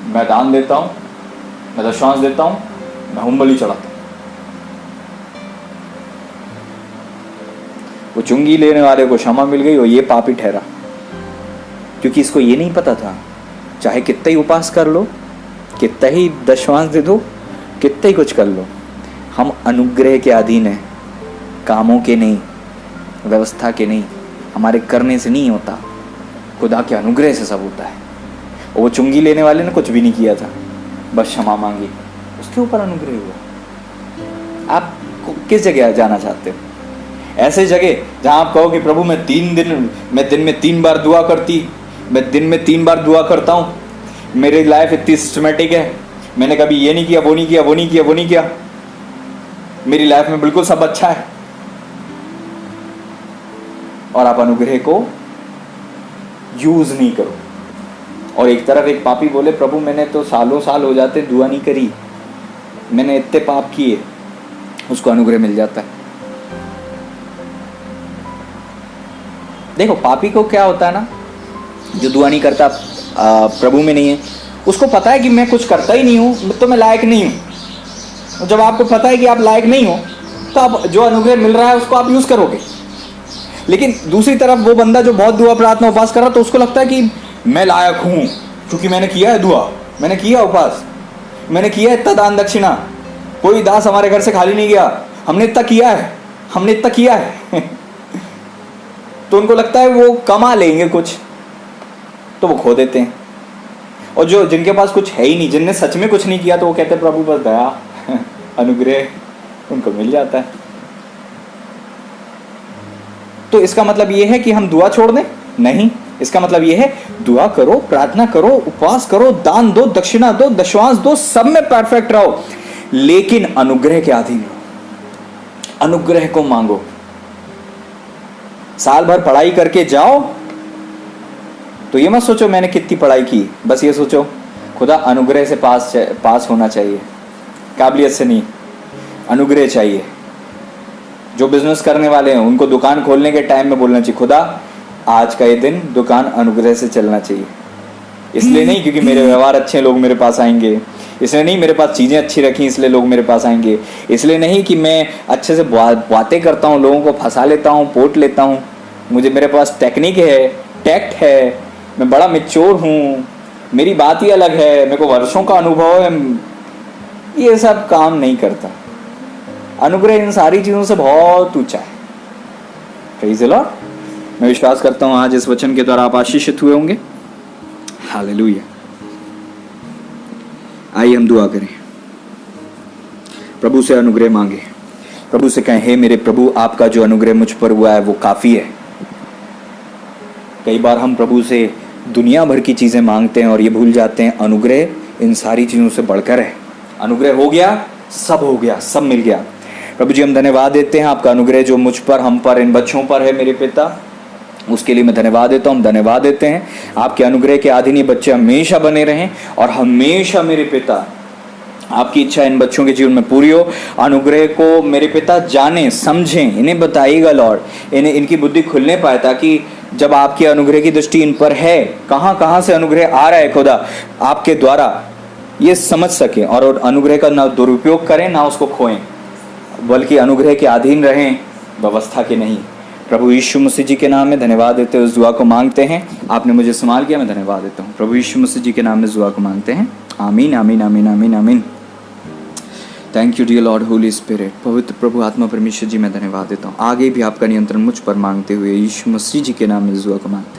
मैं दान देता हूं, मैं दशमांश देता हूं, मैं होम बलि चढ़ाता हूं। वो चुंगी लेने वाले को क्षमा मिल गई और ये पापी ठहरा, क्योंकि इसको ये नहीं पता था चाहे कितना ही उपास कर लो, कितना ही दशमांश दे दो, कितना ही कुछ कर लो, हम अनुग्रह के अधीन हैं, कामों के नहीं, व्यवस्था के नहीं, हमारे करने से नहीं होता, खुदा के अनुग्रह से सब होता है। और वो चुंगी लेने वाले ने कुछ भी नहीं किया था, बस क्षमा मांगी, उसके ऊपर अनुग्रह हुआ। आप किस जगह जाना चाहते हो? ऐसे जगह जहां आप कहो कि प्रभु मैं दिन में 3 बार दुआ करती, मैं दिन में 3 बार दुआ करता हूँ, मेरी लाइफ इतनी सिस्टमेटिक है, मैंने कभी ये नहीं किया, वो नहीं किया, वो नहीं किया, वो नहीं किया, मेरी लाइफ में बिल्कुल सब अच्छा है। और आप अनुग्रह को यूज नहीं करो। और एक तरफ एक पापी बोले प्रभु मैंने तो सालों साल हो जाते दुआ नहीं करी, मैंने इतने पाप किए, उसको अनुग्रह मिल जाता है। देखो पापी को क्या होता है ना, जो दुआ नहीं करता, प्रभु में नहीं है, उसको पता है कि मैं कुछ करता ही नहीं हूं, तो मैं लायक नहीं हूं। जब आपको पता है कि आप लायक नहीं हो, तो आप जो अनुग्रह मिल रहा है उसको आप यूज करोगे। लेकिन दूसरी तरफ वो बंदा जो बहुत दुआ प्रार्थना उपास कर रहा, तो उसको लगता है कि मैं लायक हूं क्योंकि मैंने किया है दुआ, मैंने किया उपास, मैंने किया इतना दान दक्षिणा, कोई दास हमारे घर से खाली नहीं गया, हमने इतना किया है, हमने इतना किया है। तो उनको लगता है वो कमा लेंगे कुछ, तो वो खो देते हैं। और जो जिनके पास कुछ है ही नहीं, जिनने सच में कुछ नहीं किया, तो वो कहते हैं प्रभु बस दया अनुग्रह उनको मिल जाता है। तो इसका मतलब ये है कि हम दुआ छोड़ दें? नहीं, इसका मतलब ये है दुआ करो, प्रार्थना करो, उपवास करो, दान दो, दक्षिणा दो, दशमांश दो, सब में परफेक्ट रहो, लेकिन अनुग्रह के अधीन रहो, अनुग्रह को मांगो। साल भर पढ़ाई करके जाओ तो ये मत सोचो मैंने कितनी पढ़ाई की, बस ये सोचो खुदा अनुग्रह से पास होना चाहिए, काबिलियत से नहीं, अनुग्रह चाहिए। जो बिजनेस करने वाले हैं उनको दुकान खोलने के टाइम में बोलना चाहिए खुदा आज का ये दिन दुकान अनुग्रह से चलना चाहिए। इसलिए नहीं क्योंकि मेरे व्यवहार अच्छे लोग मेरे पास आएंगे, इसलिए नहीं मेरे पास चीज़ें अच्छी रखी इसलिए लोग मेरे पास आएंगे, इसलिए नहीं कि मैं अच्छे से बातें करता हूँ, लोगों को फंसा लेता हूँ, पोट लेता हूँ, मुझे मेरे पास टेक्निक है, टैक्ट है, मैं बड़ा मैच्योर हूँ, मेरी बात ही अलग है, मेरे को वर्षों का अनुभव है। ये सब काम नहीं करता। अनुग्रह इन सारी चीज़ों से बहुत ऊंचा है। Praise the Lord. मैं विश्वास करता हूँ आज इस वचन के द्वारा आप आशीषित हुए होंगे। हालेलुया। आइए हम दुआ करें, प्रभु से अनुग्रह मांगे, प्रभु से कहें हे मेरे प्रभु आपका जो अनुग्रह मुझ पर हुआ है वो काफ़ी है। कई बार हम प्रभु से दुनिया भर की चीज़ें मांगते हैं और ये भूल जाते हैं अनुग्रह इन सारी चीज़ों से बढ़कर है। अनुग्रह हो गया, सब हो गया, सब मिल गया। प्रभु जी हम धन्यवाद देते हैं आपका अनुग्रह जो मुझ पर, हम पर, इन बच्चों पर है मेरे पिता, उसके लिए मैं धन्यवाद देता हूँ। हम धन्यवाद देते हैं आपके अनुग्रह के अधीन ये बच्चे हमेशा बने रहें और हमेशा मेरे पिता आपकी इच्छा इन बच्चों के जीवन में पूरी हो। अनुग्रह को मेरे पिता जाने, समझें, इन्हें बताइएगा लॉर्ड, इन्हें इनकी बुद्धि खुलने पाए ताकि जब आपकी अनुग्रह की दृष्टि इन पर है, कहाँ कहाँ से अनुग्रह आ रहा है खुदा आपके द्वारा, ये समझ सकें और अनुग्रह का ना दुरुपयोग करें ना उसको खोएं, बल्कि अनुग्रह के अधीन रहें, व्यवस्था के नहीं। प्रभु यीशु मसीह जी के नाम में धन्यवाद देते हुए इस दुआ को मांगते हैं। आपने मुझे संभाल किया, मैं धन्यवाद देता हूँ। प्रभु यीशु मसीह जी के नाम में इस दुआ को मांगते हैं। आमीन आमीन आमीन आमीन आमीन। Thank you dear Lord Holy Spirit. पवित्र प्रभु आत्मा परमेश्वर जी, मैं धन्यवाद देता हूँ। आगे भी आपका नियंत्रण मुझ पर मांगते हुए यीशु मसीह जी के नाम में इस दुआ को मांगते हैं।